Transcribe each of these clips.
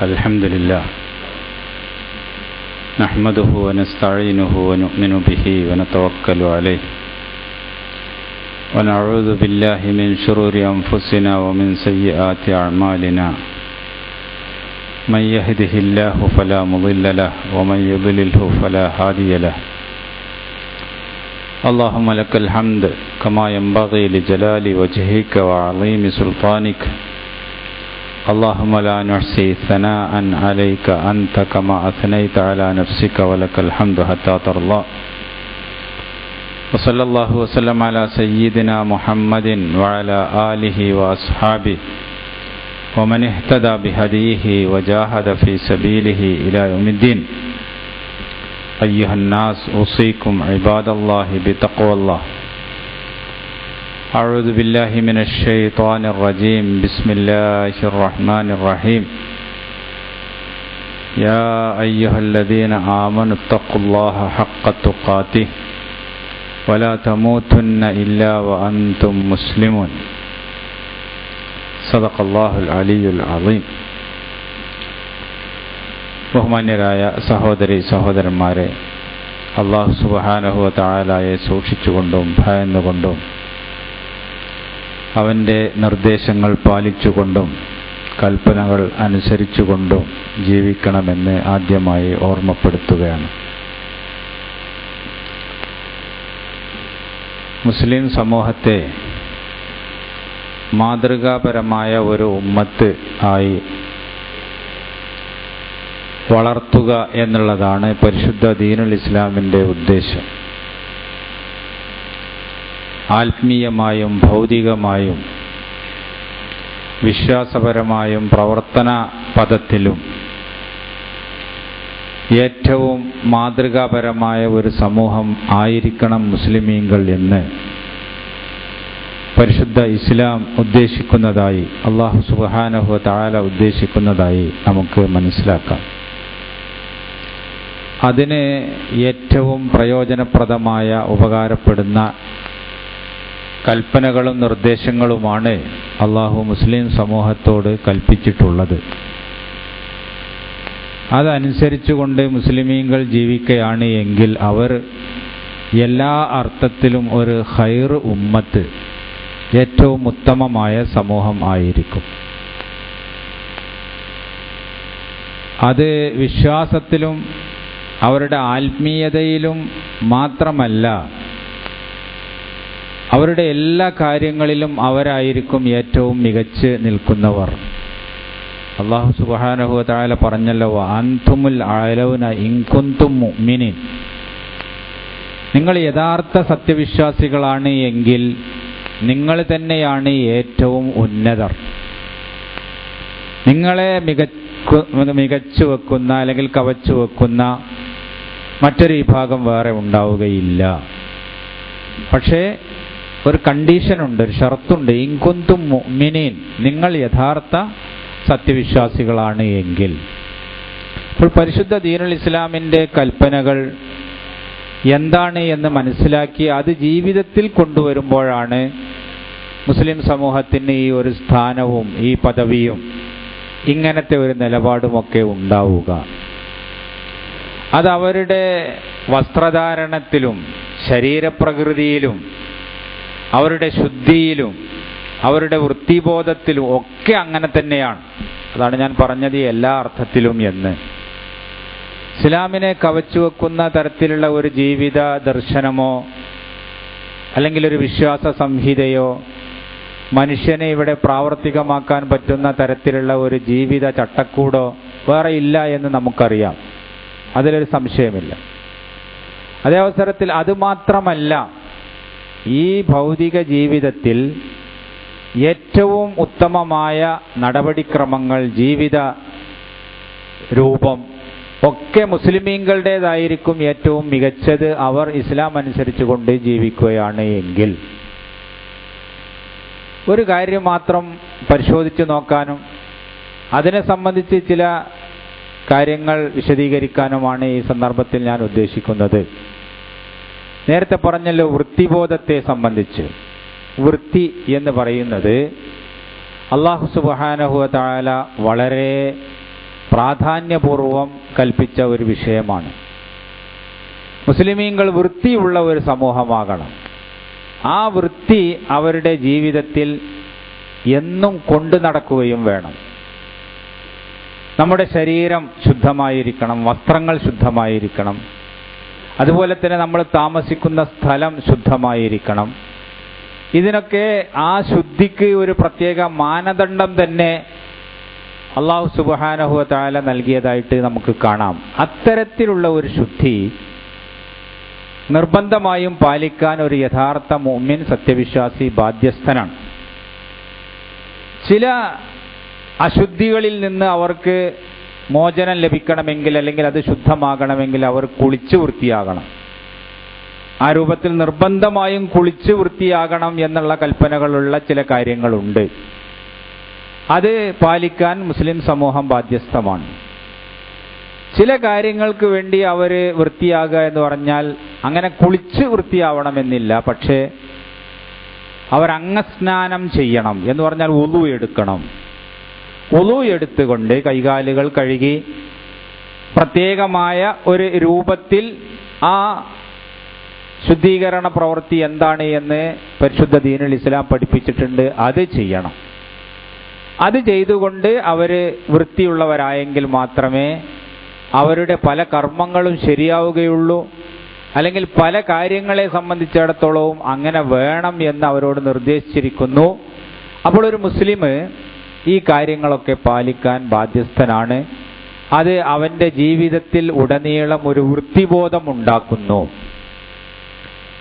الحمد لله نحمده ونستعينه ونؤمن به ونتوكل عليه ونعوذ بالله من شرور أنفسنا ومن سيئات أعمالنا من يهده الله فلا مضل له ومن يضلله فلا هادي له اللهم لك الحمد كما ينبغي لجلال وجهك وعظيم سلطانك اللهم لا نحصي ثناء عليك أنت كما أثنيت على نفسك ولك الحمد حتى ترضى وصلى الله وسلم على سيدنا محمد وعلى آله وأصحابه ومن اهتدى بهديه وجاهد في سبيله إلى يوم الدين أيها الناس أوصيكم عباد الله بتقوى الله أعوذ بالله من الشيطان الرجيم بسم الله الرحمن الرحيم يا أيها الذين آمنوا اتقوا الله حق تقاته ولا تموتن إلا وأنتم مسلمون صدق الله العلي العظيم ബഹുമാന്യരായ സഹോദരി സഹോദരന്മാരെ, അല്ലാഹു സുബ്ഹാനഹു വ തആലയെ സൂക്ഷിച്ചുകൊണ്ടും ഭയന്നുകൊണ്ടും അവൻ്റെ നിർദ്ദേശങ്ങൾ പാലിച്ചുകൊണ്ടും കൽപ്പനകൾ അനുസരിച്ചുകൊണ്ടും ജീവിക്കണമെന്ന് ആദ്യമായി ഓർമ്മപ്പെടുത്തുകയാണ്. മുസ്ലിം സമൂഹത്തെ മാതൃകാപരമായ ഒരു ഉമ്മത്ത് ആയി വളർത്തുക എന്നുള്ളതാണ് പരിശുദ്ധ ദീനുൽ ഇസ്ലാമിൻ്റെ ഉദ്ദേശം. ആത്മീയമായും ഭൗതികമായും വിശ്വാസപരമായും പ്രവർത്തന പദത്തിലും ഏറ്റവും മാതൃകാപരമായ ഒരു സമൂഹം ആയിരിക്കണം മുസ്ലിമീങ്ങൾ എന്ന് പരിശുദ്ധ ഇസ്ലാം ഉദ്ദേശിക്കുന്നതായി, അല്ലാഹു സുബ്ഹാനഹു വ തആല ഉദ്ദേശിക്കുന്നതായി നമുക്ക് മനസ്സിലാക്കാം. അതിന് ഏറ്റവും പ്രയോജനപ്രദമായ ഉപകാരപ്പെടുന്ന കൽപ്പനകളും നിർദ്ദേശങ്ങളുമാണ് അള്ളാഹു മുസ്ലിം സമൂഹത്തോട് കൽപ്പിച്ചിട്ടുള്ളത്. അതനുസരിച്ചുകൊണ്ട് മുസ്ലിമീങ്ങൾ ജീവിക്കുകയാണ് എങ്കിൽ അവർ എല്ലാ അർത്ഥത്തിലും ഒരു ഖൈർ ഉമ്മത്ത്, ഏറ്റവും ഉത്തമമായ സമൂഹം ആയിരിക്കും. അത് വിശ്വാസത്തിലും അവരുടെ ആത്മീയതയിലും മാത്രമല്ല, അവരുടെ എല്ലാ കാര്യങ്ങളിലും അവരായിരിക്കും ഏറ്റവും മികച്ച് നിൽക്കുന്നവർ. അല്ലാഹു സുബ്ഹാനഹു വ തആല പറഞ്ഞല്ലോ, അൻതുമുൽ അലൗന ഇൻ കുൻതും മുഅ്മിനീൻ. നിങ്ങൾ യഥാർത്ഥ സത്യവിശ്വാസികളാണ് എങ്കിൽ നിങ്ങൾ തന്നെയാണ് ഏറ്റവും ഉന്നതർ. നിങ്ങളെ മികച്ചു വെക്കുന്ന അല്ലെങ്കിൽ കവച്ചു വെക്കുന്ന മറ്റൊരു വിഭാഗം വേറെ ഉണ്ടാവുകയില്ല. പക്ഷേ ഒരു കണ്ടീഷനുണ്ട്, ഒരു ഷർത്തുണ്ട്. ഇൻ കുൻതും മുഅ്മിനീൻ, നിങ്ങൾ യഥാർത്ഥ സത്യവിശ്വാസികളാണ് എങ്കിൽ. അപ്പോൾ പരിശുദ്ധ ദീനുൽ ഇസ്ലാമിൻ്റെ കൽപ്പനകൾ എന്താണ് എന്ന് മനസ്സിലാക്കി അത് ജീവിതത്തിൽ കൊണ്ടുവരുമ്പോഴാണ് മുസ്ലിം സമൂഹത്തിന് ഈ ഒരു സ്ഥാനവും ഈ പദവിയും ഇങ്ങനത്തെ ഒരു നിലപാടുമൊക്കെ ഉണ്ടാവുക. അത് അവരുടെ വസ്ത്രധാരണത്തിലും ശരീരപ്രകൃതിയിലും അവരുടെ ശുദ്ധിയിലും അവരുടെ വൃത്തിബോധത്തിലും ഒക്കെ അങ്ങനെ തന്നെയാണ്. അതാണ് ഞാൻ പറഞ്ഞത് എല്ലാ അർത്ഥത്തിലും എന്ന്. ഇസ്ലാമിനെ കവച്ചുവെക്കുന്ന തരത്തിലുള്ള ഒരു ജീവിത ദർശനമോ അല്ലെങ്കിൽ ഒരു വിശ്വാസ സംഹിതയോ മനുഷ്യനെ ഇവിടെ പ്രാവർത്തികമാക്കാൻ പറ്റുന്ന തരത്തിലുള്ള ഒരു ജീവിത ചട്ടക്കൂടോ വേറെ ഇല്ല എന്ന് നമുക്കറിയാം. അതിലൊരു സംശയമില്ല. അതേ അവസരത്തിൽ അതുമാത്രമല്ല, ഈ ഭൗതിക ജീവിതത്തിൽ ഏറ്റവും ഉത്തമമായ നടപടിക്രമങ്ങൾ, ജീവിത രൂപം ഒക്കെ മുസ്ലിമീങ്ങളുടേതായിരിക്കും ഏറ്റവും മികച്ചത് അവർ ഇസ്ലാം അനുസരിച്ചുകൊണ്ട് ജീവിക്കുകയാണ് എങ്കിൽ. ഒരു കാര്യം മാത്രം പരിശോധിച്ച് നോക്കാനും അതിനെ സംബന്ധിച്ച് ചില കാര്യങ്ങൾ വിശദീകരിക്കാനുമാണ് ഈ സന്ദർഭത്തിൽ ഞാൻ ഉദ്ദേശിക്കുന്നത്. നേരത്തെ പറഞ്ഞല്ലോ വൃത്തിബോധത്തെ സംബന്ധിച്ച്. വൃത്തി എന്ന് പറയുന്നത് അല്ലാഹു സുബ്ഹാനഹു വ തആല വളരെ പ്രാധാന്യപൂർവം കൽപ്പിച്ച ഒരു വിഷയമാണ്. മുസ്ലിമീങ്ങൾ വൃത്തിയുള്ള ഒരു സമൂഹമാകണം. ആ വൃത്തി അവരുടെ ജീവിതത്തിൽ എന്നും കൊണ്ടു നടക്കുകയും വേണം. നമ്മുടെ ശരീരം ശുദ്ധമായിരിക്കണം, വസ്ത്രങ്ങൾ ശുദ്ധമായിരിക്കണം, അതുപോലെ തന്നെ നമ്മൾ താമസിക്കുന്ന സ്ഥലം ശുദ്ധമായിരിക്കണം. ഇതിനൊക്കെ ആ ശുദ്ധിക്ക് ഒരു പ്രത്യേക മാനദണ്ഡം തന്നെ അല്ലാഹു സുബ്ഹാനഹു വ തആല നൽകിയതായിട്ട് നമുക്ക് കാണാം. അത്തരത്തിലുള്ള ഒരു ശുദ്ധി നിർബന്ധമായും പാലിക്കാൻ ഒരു യഥാർത്ഥ മുഅ്മിൻ സത്യവിശ്വാസി ബാധ്യസ്ഥനാണ്. ചില അശുദ്ധികളിൽ നിന്ന് അവർക്ക് മോചനം ലഭിക്കണമെങ്കിൽ, അല്ലെങ്കിൽ അത് ശുദ്ധമാകണമെങ്കിൽ അവർ കുളിച്ച് വൃത്തിയാകണം. ആ രൂപത്തിൽ നിർബന്ധമായും കുളിച്ച് വൃത്തിയാകണം എന്നുള്ള കൽപ്പനകളുള്ള ചില കാര്യങ്ങളുണ്ട്. അത് പാലിക്കാൻ മുസ്ലിം സമൂഹം ബാധ്യസ്ഥമാണ്. ചില കാര്യങ്ങൾക്ക് വേണ്ടി അവർ വൃത്തിയാകുക എന്ന് പറഞ്ഞാൽ അങ്ങനെ കുളിച്ച് വൃത്തിയാവണമെന്നില്ല. പക്ഷേ അവർ അംഗസ്നാനം ചെയ്യണം എന്ന് പറഞ്ഞാൽ വുളു എടുക്കണം. വുളു എടുത്തുകൊണ്ട് കൈകാലുകൾ കഴുകി പ്രത്യേകമായ ഒരു രൂപത്തിൽ ആ ശുദ്ധീകരണ പ്രവൃത്തി എന്താണ് എന്ന് പരിശുദ്ധ ദീനുൽ ഇസ്ലാം പഠിപ്പിച്ചിട്ടുണ്ട്. അത് ചെയ്യണം. അത് ചെയ്തുകൊണ്ട് അവർ വൃത്തിയുള്ളവരായെങ്കിൽ മാത്രമേ അവരുടെ പല കർമ്മങ്ങളും ശരിയാവുകയുള്ളൂ. അല്ലെങ്കിൽ പല കാര്യങ്ങളെ സംബന്ധിച്ചിടത്തോളവും അങ്ങനെ വേണം എന്ന് അവരോട് നിർദ്ദേശിച്ചിരിക്കുന്നു. അപ്പോൾ ഒരു മുസ്ലിം ഈ കാര്യങ്ങളൊക്കെ പാലിക്കാൻ ബാധ്യസ്ഥനാണ്. അത് അവൻ്റെ ജീവിതത്തിൽ ഉടനീളം ഒരു വൃത്തിബോധം ഉണ്ടാക്കുന്നു.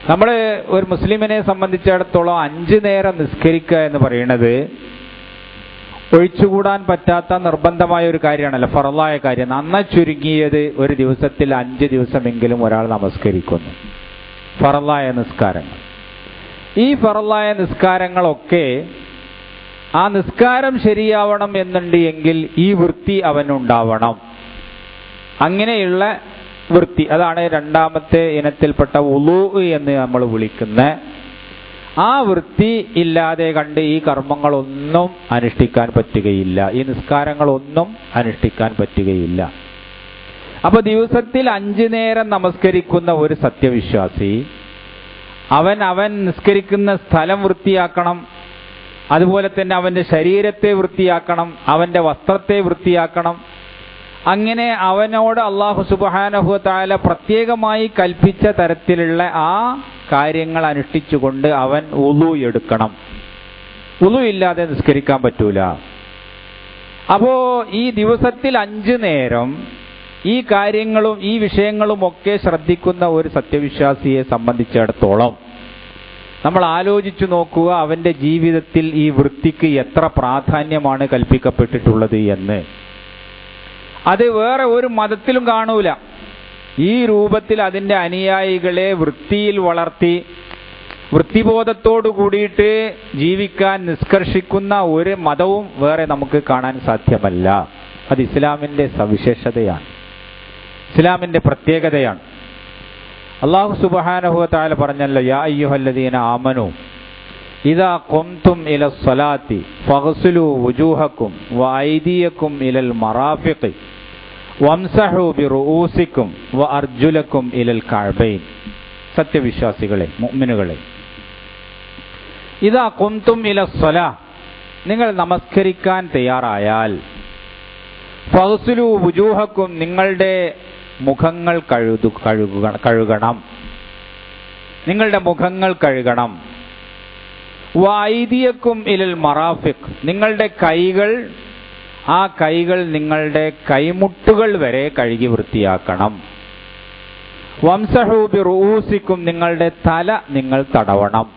നമ്മൾ ഒരു മുസ്ലിമിനെ സംബന്ധിച്ചിടത്തോളം 5 നേരം നിസ്കരിക്കുക എന്ന് പറയുന്നത് ഒഴിച്ചുകൂടാൻ പറ്റാത്ത നിർബന്ധമായ ഒരു കാര്യമാണല്ലോ, ഫറളായ കാര്യം. നന്ന ചുരുങ്ങിയത് ഒരു ദിവസത്തിൽ 5 ദിവസമെങ്കിലും ഒരാൾ നമസ്കരിക്കുന്നു, ഫറളായ നിസ്കാരങ്ങൾ. ഈ ഫറളായ നിസ്കാരങ്ങളൊക്കെ ആ നിസ്കാരം ശരിയാവണം എന്നുണ്ട് എങ്കിൽ ഈ വൃത്തി അവനുണ്ടാവണം. അങ്ങനെയുള്ള വൃത്തി, അതാണ് രണ്ടാമത്തെ ഇനത്തിൽപ്പെട്ട വുളൂ എന്ന് നമ്മൾ വിളിക്കുന്ന. ആ വൃത്തി ഇല്ലാതെ കണ്ട് ഈ കർമ്മങ്ങളൊന്നും അനുഷ്ഠിക്കാൻ പറ്റുകയില്ല, ഈ നിസ്കാരങ്ങളൊന്നും അനുഷ്ഠിക്കാൻ പറ്റുകയില്ല. അപ്പൊ ദിവസത്തിൽ 5 നേരം നമസ്കരിക്കുന്ന ഒരു സത്യവിശ്വാസി അവൻ നിസ്കരിക്കുന്ന സ്ഥലം വൃത്തിയാക്കണം. അതുപോലെ തന്നെ അവന്റെ ശരീരത്തെ വൃത്തിയാക്കണം, അവന്റെ വസ്ത്രത്തെ വൃത്തിയാക്കണം. അങ്ങനെ അവനോട് അല്ലാഹു സുബ്ഹാനഹു വ തആല പ്രത്യേകമായി കൽപ്പിച്ച തരത്തിലുള്ള ആ കാര്യങ്ങൾ അനുഷ്ഠിച്ചുകൊണ്ട് അവൻ വുളു എടുക്കണം. വുളു ഇല്ലാതെ നിസ്കരിക്കാൻ പറ്റൂല. അപ്പോ ഈ ദിവസത്തിൽ 5 നേരം ഈ കാര്യങ്ങളും ഈ വിഷയങ്ങളും ഒക്കെ ശ്രദ്ധിക്കുന്ന ഒരു സത്യവിശ്വാസിയെ സംബന്ധിച്ചിടത്തോളം നമ്മൾ ആലോചിച്ചു നോക്കുക, അവന്റെ ജീവിതത്തിൽ ഈ വൃത്തിക്ക് എത്ര പ്രാധാന്യമാണ് കൽപ്പിക്കപ്പെട്ടിട്ടുള്ളത് എന്ന്. അത് വേറെ ഒരു മതത്തിലും കാണൂല. ഈ രൂപത്തിൽ അതിൻ്റെ അനുയായികളെ വൃത്തിയിൽ വളർത്തി വൃത്തിബോധത്തോടു കൂടിയിട്ട് ജീവിക്കാൻ നിഷ്കർഷിക്കുന്ന ഒരു മതവും വേറെ നമുക്ക് കാണാൻ സാധ്യമല്ല. അത് ഇസ്ലാമിൻ്റെ സവിശേഷതയാണ്, ഇസ്ലാമിൻ്റെ പ്രത്യേകതയാണ്. അല്ലാഹു സുബ്ഹാനഹു വ തആല പറഞ്ഞല്ലോ, യാ അയ്യുഹല്ലദീന ആമനൂ ഇദാ ഖുംതും ഇലസ്സലാത്തി ഫഗ്സിലൂ വുജൂഹക്കും വഅയ്ദിയക്കും ഇലൽ മറാഫിഖി വംസഹു ബിറുഊസിക്കും വഅർജുലക്കും ഇലൽ കഅബൈൻ. സത്യവിശ്വാസികളെ, മുഅ്മിനുകളെ, ഇദാ ഖുംതും ഇലസ്സലാ, നിങ്ങൾ നമസ്കരിക്കാൻ തയ്യാറായാൽ, ഫഗ്സിലൂ വുജൂഹക്കും, നിങ്ങളുടെ മുഖങ്ങൾ കഴുകണം, നിങ്ങളുടെ മുഖങ്ങൾ കഴുകണം. വഅയ്ദിയക്കും ഇലൽ മറാഫിഖ്, നിങ്ങളുടെ കൈകൾ, ആ കൈകൾ നിങ്ങളുടെ കൈമുട്ടുകൾ വരെ കഴുകി വൃത്തിയാക്കണം. വംസഹു ബിറുഊസിക്കും, നിങ്ങളുടെ തല നിങ്ങൾ തടവണം,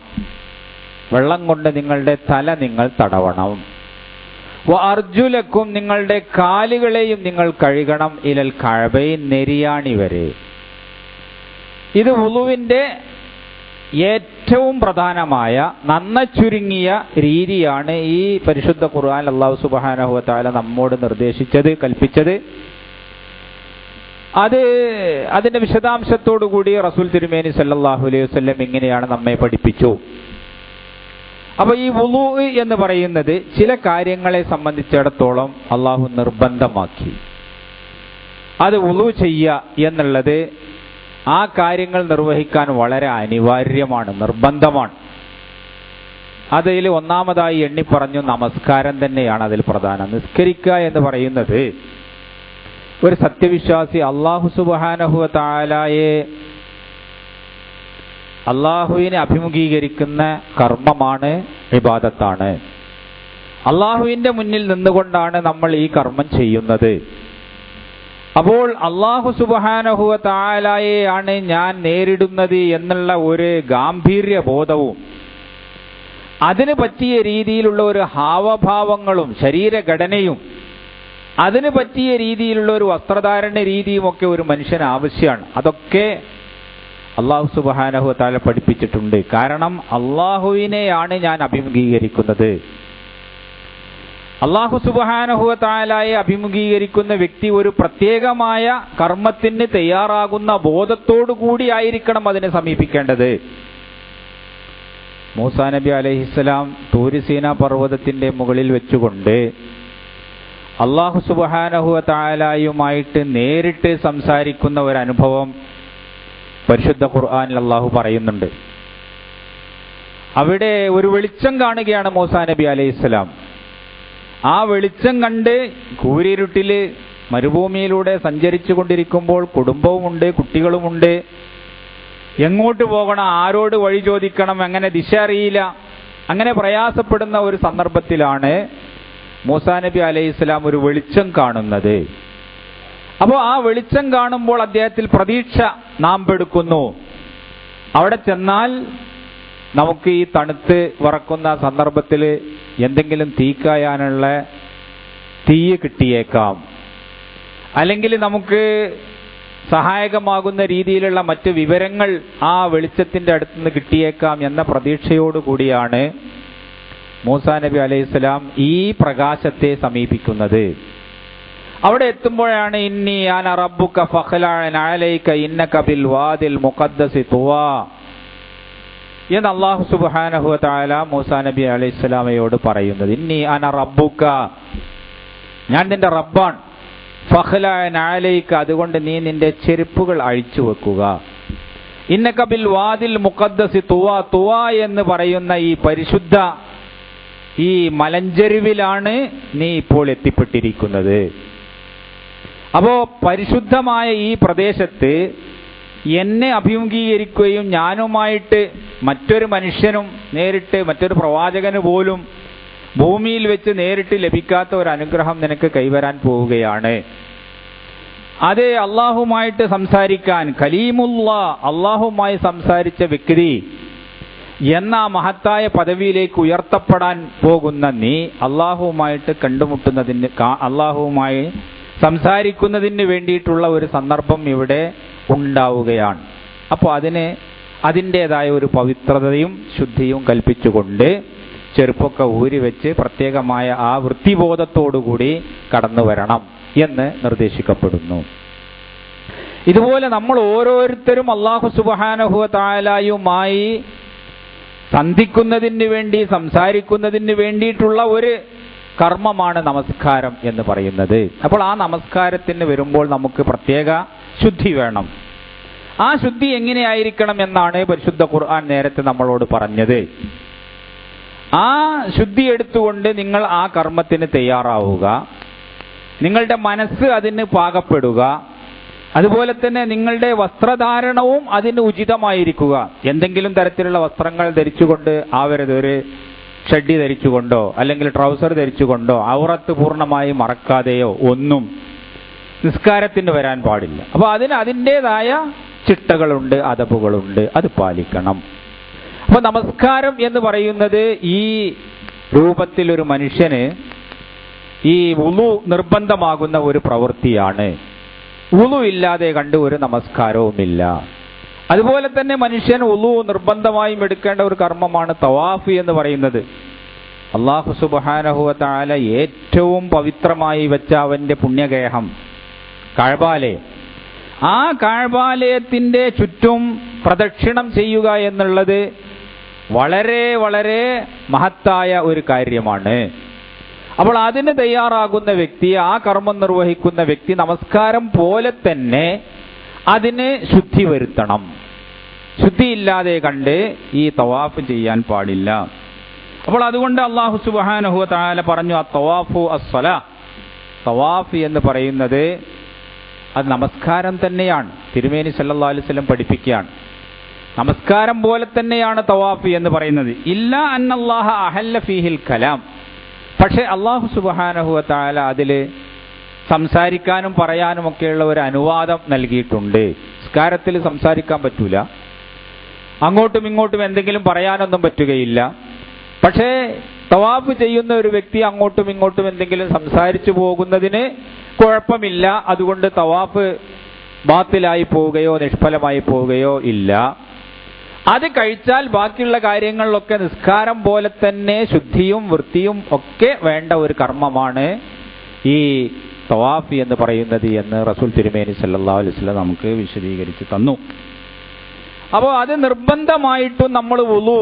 വെള്ളം കൊണ്ട് നിങ്ങളുടെ തല നിങ്ങൾ തടവണം. വഅർജുലക്കും, നിങ്ങളുടെ കാലുകളെയും നിങ്ങൾ കഴുകണം, ഇലൽ കഅബൈൻ, നെരിയാണി വരെ. ഇത് വുളുവിന്റെ ഏറ്റവും പ്രധാനമായ നന്ന ചുരുങ്ങിയ രീതിയാണ് ഈ പരിശുദ്ധ ഖുർആൻ അല്ലാഹു സുബ്ഹാനഹു വ തആല നമ്മോട് നിർദ്ദേശിച്ചത്, കൽപ്പിച്ചത്. അതിന്റെ വിശദാംശത്തോടു കൂടി റസൂൽ തിരുമേനി സല്ലല്ലാഹു അലൈഹി വസല്ലം ഇങ്ങനെയാണ് നമ്മെ പഠിപ്പിച്ചു. അപ്പൊ ഈ വുളൂ എന്ന് പറയുന്നത് ചില കാര്യങ്ങളെ സംബന്ധിച്ചിടത്തോളം അള്ളാഹു നിർബന്ധമാക്കി. അത് വുളു ചെയ്യുക എന്നുള്ളത് ആ കാര്യങ്ങൾ നിർവഹിക്കാൻ വളരെ അനിവാര്യമാണ്, നിർബന്ധമാണ്. അതിൽ ഒന്നാമതായി എണ്ണിപ്പറഞ്ഞു നമസ്കാരം തന്നെയാണ് അതിൽ പ്രധാനം. നിസ്കരിക്കുക എന്ന് പറയുന്നത് ഒരു സത്യവിശ്വാസി അല്ലാഹു സുബ്ഹാനഹു വ തആലയെ അള്ളാഹുവിനെ അഭിമുഖീകരിക്കുന്ന കർമ്മമാണ്, ഇബാദത്താണ്. അള്ളാഹുവിന്റെ മുന്നിൽ നിന്നുകൊണ്ടാണ് നമ്മൾ ഈ കർമ്മം ചെയ്യുന്നത്. അപ്പോൾ അല്ലാഹു സുബ്ഹാനഹു വ തആലയെയാണ് ഞാൻ നേരിടുന്നത് എന്നുള്ള ഒരു ഗാംഭീര്യ ബോധവും അതിന് പറ്റിയ രീതിയിലുള്ള ഒരു ഹാവഭാവങ്ങളും ശരീരഘടനയും അതിന് പറ്റിയ രീതിയിലുള്ള ഒരു വസ്ത്രധാരണ രീതിയും ഒക്കെ ഒരു മനുഷ്യന് ആവശ്യമാണ്. അതൊക്കെ അല്ലാഹു സുബ്ഹാനഹു വ തആല പഠിപ്പിച്ചിട്ടുണ്ട്. കാരണം അള്ളാഹുവിനെയാണ് ഞാൻ അഭിമുഖീകരിക്കുന്നത്. അല്ലാഹു സുബ്ഹാനഹു വ തആലയെ അഭിമുഖീകരിക്കുന്ന വ്യക്തി ഒരു പ്രത്യേകമായ കർമ്മത്തിന് തയ്യാറാകുന്ന ബോധത്തോടു കൂടി ആയിരിക്കണം അതിനെ സമീപിക്കേണ്ടത്. മൂസാ നബി അലൈഹിസ്സലാം തൂർ സീനാ പർവ്വതത്തിന്റെ മുകളിൽ വെച്ചുകൊണ്ട് അല്ലാഹു സുബ്ഹാനഹു വ തആലയുമായിട്ട് നേരിട്ട് സംസാരിക്കുന്ന ഒരു അനുഭവം പരിശുദ്ധ ഖുർആനിൽ അല്ലാഹു പറയുന്നുണ്ട്. അവിടെ ഒരു വെളിച്ചം കാണുകയാണ് മൂസാ നബി അലൈഹിസ്സലാം. ആ വെളിച്ചം കണ്ട് കൂരിരുട്ടില് മരുഭൂമിയിലൂടെ സഞ്ചരിച്ചു കൊണ്ടിരിക്കുമ്പോൾ കുടുംബവുമുണ്ട്, കുട്ടികളുമുണ്ട്. എങ്ങോട്ട് പോകണം, ആരോട് വഴി ചോദിക്കണം, എങ്ങനെ ദിശ അറിയില്ല, അങ്ങനെ പ്രയാസപ്പെടുന്ന ഒരു സന്ദർഭത്തിലാണ് മൂസാ നബി അലൈഹിസ്സലാം ഒരു വെളിച്ചം കാണുന്നത്. അപ്പോൾ ആ വെളിച്ചം കാണുമ്പോൾ അദ്ദേഹത്തിൽ പ്രതീക്ഷ നാമ്പെടുക്കുന്നു. അവിടെ ചെന്നാൽ നമുക്ക് ഈ തണുത്ത് വറക്കുന്ന സന്ദർഭത്തിൽ എന്തെങ്കിലും തീക്കായാനുള്ള തീ കിട്ടിയേക്കാം, അല്ലെങ്കിൽ നമുക്ക് സഹായകമാകുന്ന രീതിയിലുള്ള മറ്റ് വിവരങ്ങൾ ആ വെളിച്ചത്തിന്റെ അടുത്തുനിന്ന് കിട്ടിയേക്കാം എന്ന പ്രതീക്ഷയോടുകൂടിയാണ് മൂസാ നബി അലൈഹിസ്സലാം ഈ പ്രകാശത്തെ സമീപിക്കുന്നത്. അവിടെ എത്തുമ്പോഴാണ് ഇന്നി അന റബ്ബുക ഫഖ്ലഅൻ അലൈക ഇന്നക ബിൽ വാദിൽ മുഖദ്ദസി തുവാ എന്ന് അല്ലാഹു സുബ്ഹാനഹു വ തആല മൂസാ നബി അലൈഹിസ്സലാമയോട് പറയുന്നത്. ഇന്നി അന റബ്ബുക, ഞാൻ നിന്റെ റബ്ബാണ്. ഫഖ്ലഅൻ അലൈക, അതുകൊണ്ട് നീ നിന്റെ ചെരുപ്പുകൾ അഴിച്ചു വെക്കുക. ഇന്നക ബിൽ വാദിൽ മുഖദ്ദസി തുവാ, തുവാ എന്ന് പറയുന്ന ഈ പരിശുദ്ധ ഈ മലഞ്ചെരുവിലാണ് നീ ഇപ്പോൾ എത്തിപ്പെട്ടിരിക്കുന്നത്. അപ്പോ പരിശുദ്ധമായ ഈ പ്രദേശത്ത് എന്നെ അഭിമുഖീകരിക്കുകയും ഞാനുമായിട്ട് മറ്റൊരു മനുഷ്യനും നേരിട്ട്, മറ്റൊരു പ്രവാചകന് പോലും ഭൂമിയിൽ വെച്ച് നേരിട്ട് ലഭിക്കാത്ത ഒരു അനുഗ്രഹം നിനക്ക് കൈവരാൻ പോവുകയാണ്. അത് അള്ളാഹുമായിട്ട് സംസാരിക്കാൻ, കലീമുല്ലാ, അള്ളാഹുമായി സംസാരിച്ച വ്യക്തി എന്ന മഹത്തായ പദവിയിലേക്ക് ഉയർത്തപ്പെടാൻ പോകുന്ന നീ അള്ളാഹുവുമായിട്ട് കണ്ടുമുട്ടുന്നതിന്, അള്ളാഹുവുമായി സംസാരിക്കുന്നതിന് വേണ്ടിയിട്ടുള്ള ഒരു സന്ദർഭം ഇവിടെ ഉണ്ടാവുകയാണ്. അപ്പോൾ അതിൻ്റെതായ ഒരു പവിത്രതയും ശുദ്ധിയും കൽപ്പിച്ചുകൊണ്ട് ചെരുപ്പൊക്കെ ഊരി വെച്ച് പ്രത്യേകമായ ആ വൃത്തിബോധത്തോടുകൂടി കടന്നു വരണം എന്ന് നിർദ്ദേശിക്കപ്പെടുന്നു. ഇതുപോലെ നമ്മൾ ഓരോരുത്തരും അല്ലാഹു സുബ്ഹാനഹു വ തആലയുമായി സന്ധിക്കുന്നതിന് വേണ്ടി, സംസാരിക്കുന്നതിന് വേണ്ടിയിട്ടുള്ള ഒരു കർമ്മമാണ് നമസ്കാരം എന്ന് പറയുന്നത്. അപ്പോൾ ആ നമസ്കാരത്തിന് വരുമ്പോൾ നമുക്ക് പ്രത്യേക ശുദ്ധി വേണം. ആ ശുദ്ധി എങ്ങനെയായിരിക്കണം എന്നാണ് പരിശുദ്ധ ഖുർആൻ നേരത്തെ നമ്മളോട് പറഞ്ഞത്. ആ ശുദ്ധി എടുത്തുകൊണ്ട് നിങ്ങൾ ആ കർമ്മത്തിന് തയ്യാറാവുക, നിങ്ങളുടെ മനസ്സ് അതിന് പാകപ്പെടുക, അതുപോലെ തന്നെ നിങ്ങളുടെ വസ്ത്രധാരണവും അതിന് ഉചിതമായിരിക്കുക. എന്തെങ്കിലും തരത്തിലുള്ള വസ്ത്രങ്ങൾ ധരിച്ചുകൊണ്ട് ആവരുത്. ഒരു ഷഡ്ഡി ധരിച്ചുകൊണ്ടോ അല്ലെങ്കിൽ ട്രൗസർ ധരിച്ചുകൊണ്ടോ ഔറത്ത് പൂർണ്ണമായി മറക്കാതെയോ ഒന്നും നിസ്കാരത്തിന് വരാൻ പാടില്ല. അപ്പോൾ അതിന് അതിൻ്റെതായ ചിട്ടകളുണ്ട്, അദബുകളുണ്ട്, അത് പാലിക്കണം. അപ്പൊ നമസ്കാരം എന്ന് പറയുന്നത് ഈ രൂപത്തിൽ ഒരു മനുഷ്യന് ഈ വുളു നിർബന്ധമാകുന്ന ഒരു പ്രവൃത്തിയാണ്. വുളു ഇല്ലാതെ കണ്ട് ഒരു നമസ്കാരവുമില്ല. അതുപോലെ തന്നെ മനുഷ്യൻ വുളു നിർബന്ധമായും എടുക്കേണ്ട ഒരു കർമ്മമാണ് തവാഫ് എന്ന് പറയുന്നത്. അല്ലാഹു സുബ്ഹാനഹു വ തആല ഏറ്റവും പവിത്രമായി വെച്ച അവന്റെ പുണ്യഗേഹം കഅബാലയം, ആ കഅബാലയത്തിന്റെ ചുറ്റും പ്രദക്ഷിണം ചെയ്യുക എന്നുള്ളത് വളരെ വളരെ മഹത്തായ ഒരു കാര്യമാണ്. അപ്പോൾ അതിന് തയ്യാറാകുന്ന വ്യക്തി, ആ കർമ്മം നിർവഹിക്കുന്ന വ്യക്തി നമസ്കാരം പോലെ തന്നെ അതിന് ശുദ്ധി വരുത്തണം. ശുദ്ധിയില്ലാതെ കണ്ട് ഈ തവാഫ് ചെയ്യാൻ പാടില്ല. അപ്പോൾ അതുകൊണ്ട് അല്ലാഹു സുബ്ഹാനഹു വ തആല പറഞ്ഞു, അത്തവാഫു അസ്സലാ. തവാഫ് എന്ന് പറയുന്നത് അത് നമസ്കാരം തന്നെയാണ്. തിരുമേനി സല്ലല്ലാഹു അലൈഹി വസല്ലം പഠിപ്പിക്കുകയാണ്, നമസ്കാരം പോലെ തന്നെയാണ് തവാഫ് എന്ന് പറയുന്നത്. ഇല്ല അന്നല്ലാഹ അഹല്ല ഫീഹിൽ കലാം. പക്ഷെ അല്ലാഹു സുബ്ഹാനഹു വ തആല അതിൽ സംസാരിക്കാനും പറയാനും ഒക്കെയുള്ള ഒരു അനുവാദം നൽകിയിട്ടുണ്ട്. നിസ്കാരത്തിൽ സംസാരിക്കാൻ പറ്റൂല, അങ്ങോട്ടും ഇങ്ങോട്ടും എന്തെങ്കിലും പറയാനൊന്നും പറ്റുകയില്ല. പക്ഷേ തവാഫ് ചെയ്യുന്ന ഒരു വ്യക്തി അങ്ങോട്ടും ഇങ്ങോട്ടും എന്തെങ്കിലും സംസാരിച്ചു പോകുന്നതിന് കുഴപ്പമില്ല. അതുകൊണ്ട് തവാഫ് ബാത്തിലായി പോവുകയോ നിഷ്ഫലമായി പോവുകയോ ഇല്ല. അത് കഴിച്ചാൽ ബാക്കിയുള്ള കാര്യങ്ങളിലൊക്കെ നിസ്കാരം പോലെ തന്നെ ശുദ്ധിയും വൃത്തിയും ഒക്കെ വേണ്ട ഒരു കർമ്മമാണ് ഈ തവാഫ് എന്ന് പറയുന്നത് എന്ന് റസൂൽ തിരുമേനി സല്ലല്ലാഹു അലൈഹി വസല്ലം നമുക്ക് വിശദീകരിച്ച് തന്നു. അപ്പോൾ അത് നിർബന്ധമായിട്ടും നമ്മൾ വുളു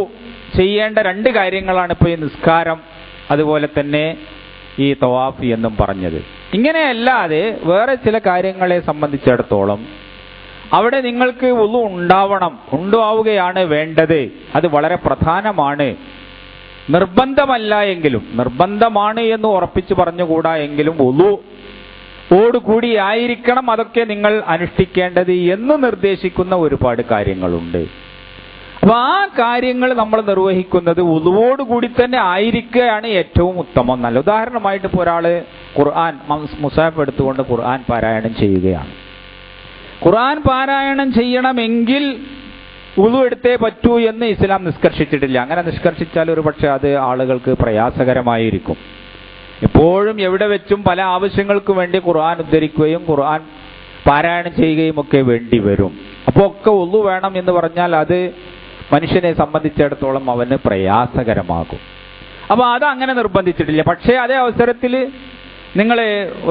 ചെയ്യേണ്ട രണ്ട് കാര്യങ്ങളാണ് ഇപ്പോൾ ഈ നിസ്കാരം അതുപോലെ തന്നെ ഈ തവാഫ് എന്നും പറഞ്ഞത്. ഇങ്ങനെയല്ലാതെ വേറെ ചില കാര്യങ്ങളെ സംബന്ധിച്ചിടത്തോളം അവിടെ നിങ്ങൾക്ക് വുളു ഉണ്ടാവുകയാണ് വേണ്ടത്. അത് വളരെ പ്രധാനമാണ്. നിർബന്ധമല്ല എങ്കിലും, നിർബന്ധമാണ് എന്ന് ഉറപ്പിച്ചു പറഞ്ഞുകൂടാ എങ്കിലും വുളു ഓടുകൂടി ആയിരിക്കണം അതൊക്കെ നിങ്ങൾ അനുഷ്ഠിക്കേണ്ടത് എന്ന് നിർദ്ദേശിക്കുന്ന ഒരുപാട് കാര്യങ്ങളുണ്ട്. അപ്പൊ ആ കാര്യങ്ങൾ നമ്മൾ നിർവഹിക്കുന്നത് വുളുവോടുകൂടി തന്നെ ആയിരിക്കുകയാണ് ഏറ്റവും ഉത്തമം. നല്ല ഉദാഹരണമായിട്ട് ഇപ്പോൾ ഒരാള് ഖുർആൻ മുസാഫ് എടുത്തുകൊണ്ട് ഖുർആൻ പാരായണം ചെയ്യുകയാണ്. ഖുർആൻ പാരായണം ചെയ്യണമെങ്കിൽ വുളു എടുത്തേ പറ്റൂ എന്ന് ഇസ്ലാം നിഷ്കർഷിച്ചിട്ടില്ല. അങ്ങനെ നിഷ്കർഷിച്ചാൽ ഒരു പക്ഷെ അത് ആളുകൾക്ക് പ്രയാസകരമായിരിക്കും. എപ്പോഴും എവിടെ വെച്ചും പല ആവശ്യങ്ങൾക്കും വേണ്ടി ഖുർആൻ ഉദ്ധരിക്കുകയും ഖുർആൻ പാരായണം ചെയ്യുകയും ഒക്കെ വേണ്ടി വരും. അപ്പോൾ ഒക്കെ വുളു വേണം എന്ന് പറഞ്ഞാൽ അത് മനുഷ്യനെ സംബന്ധിച്ചിടത്തോളം അവന് പ്രയാസകരമാകും. അപ്പോൾ അത് അങ്ങനെ നിർബന്ധിച്ചിട്ടില്ല. പക്ഷേ അതേ അവസരത്തിൽ നിങ്ങൾ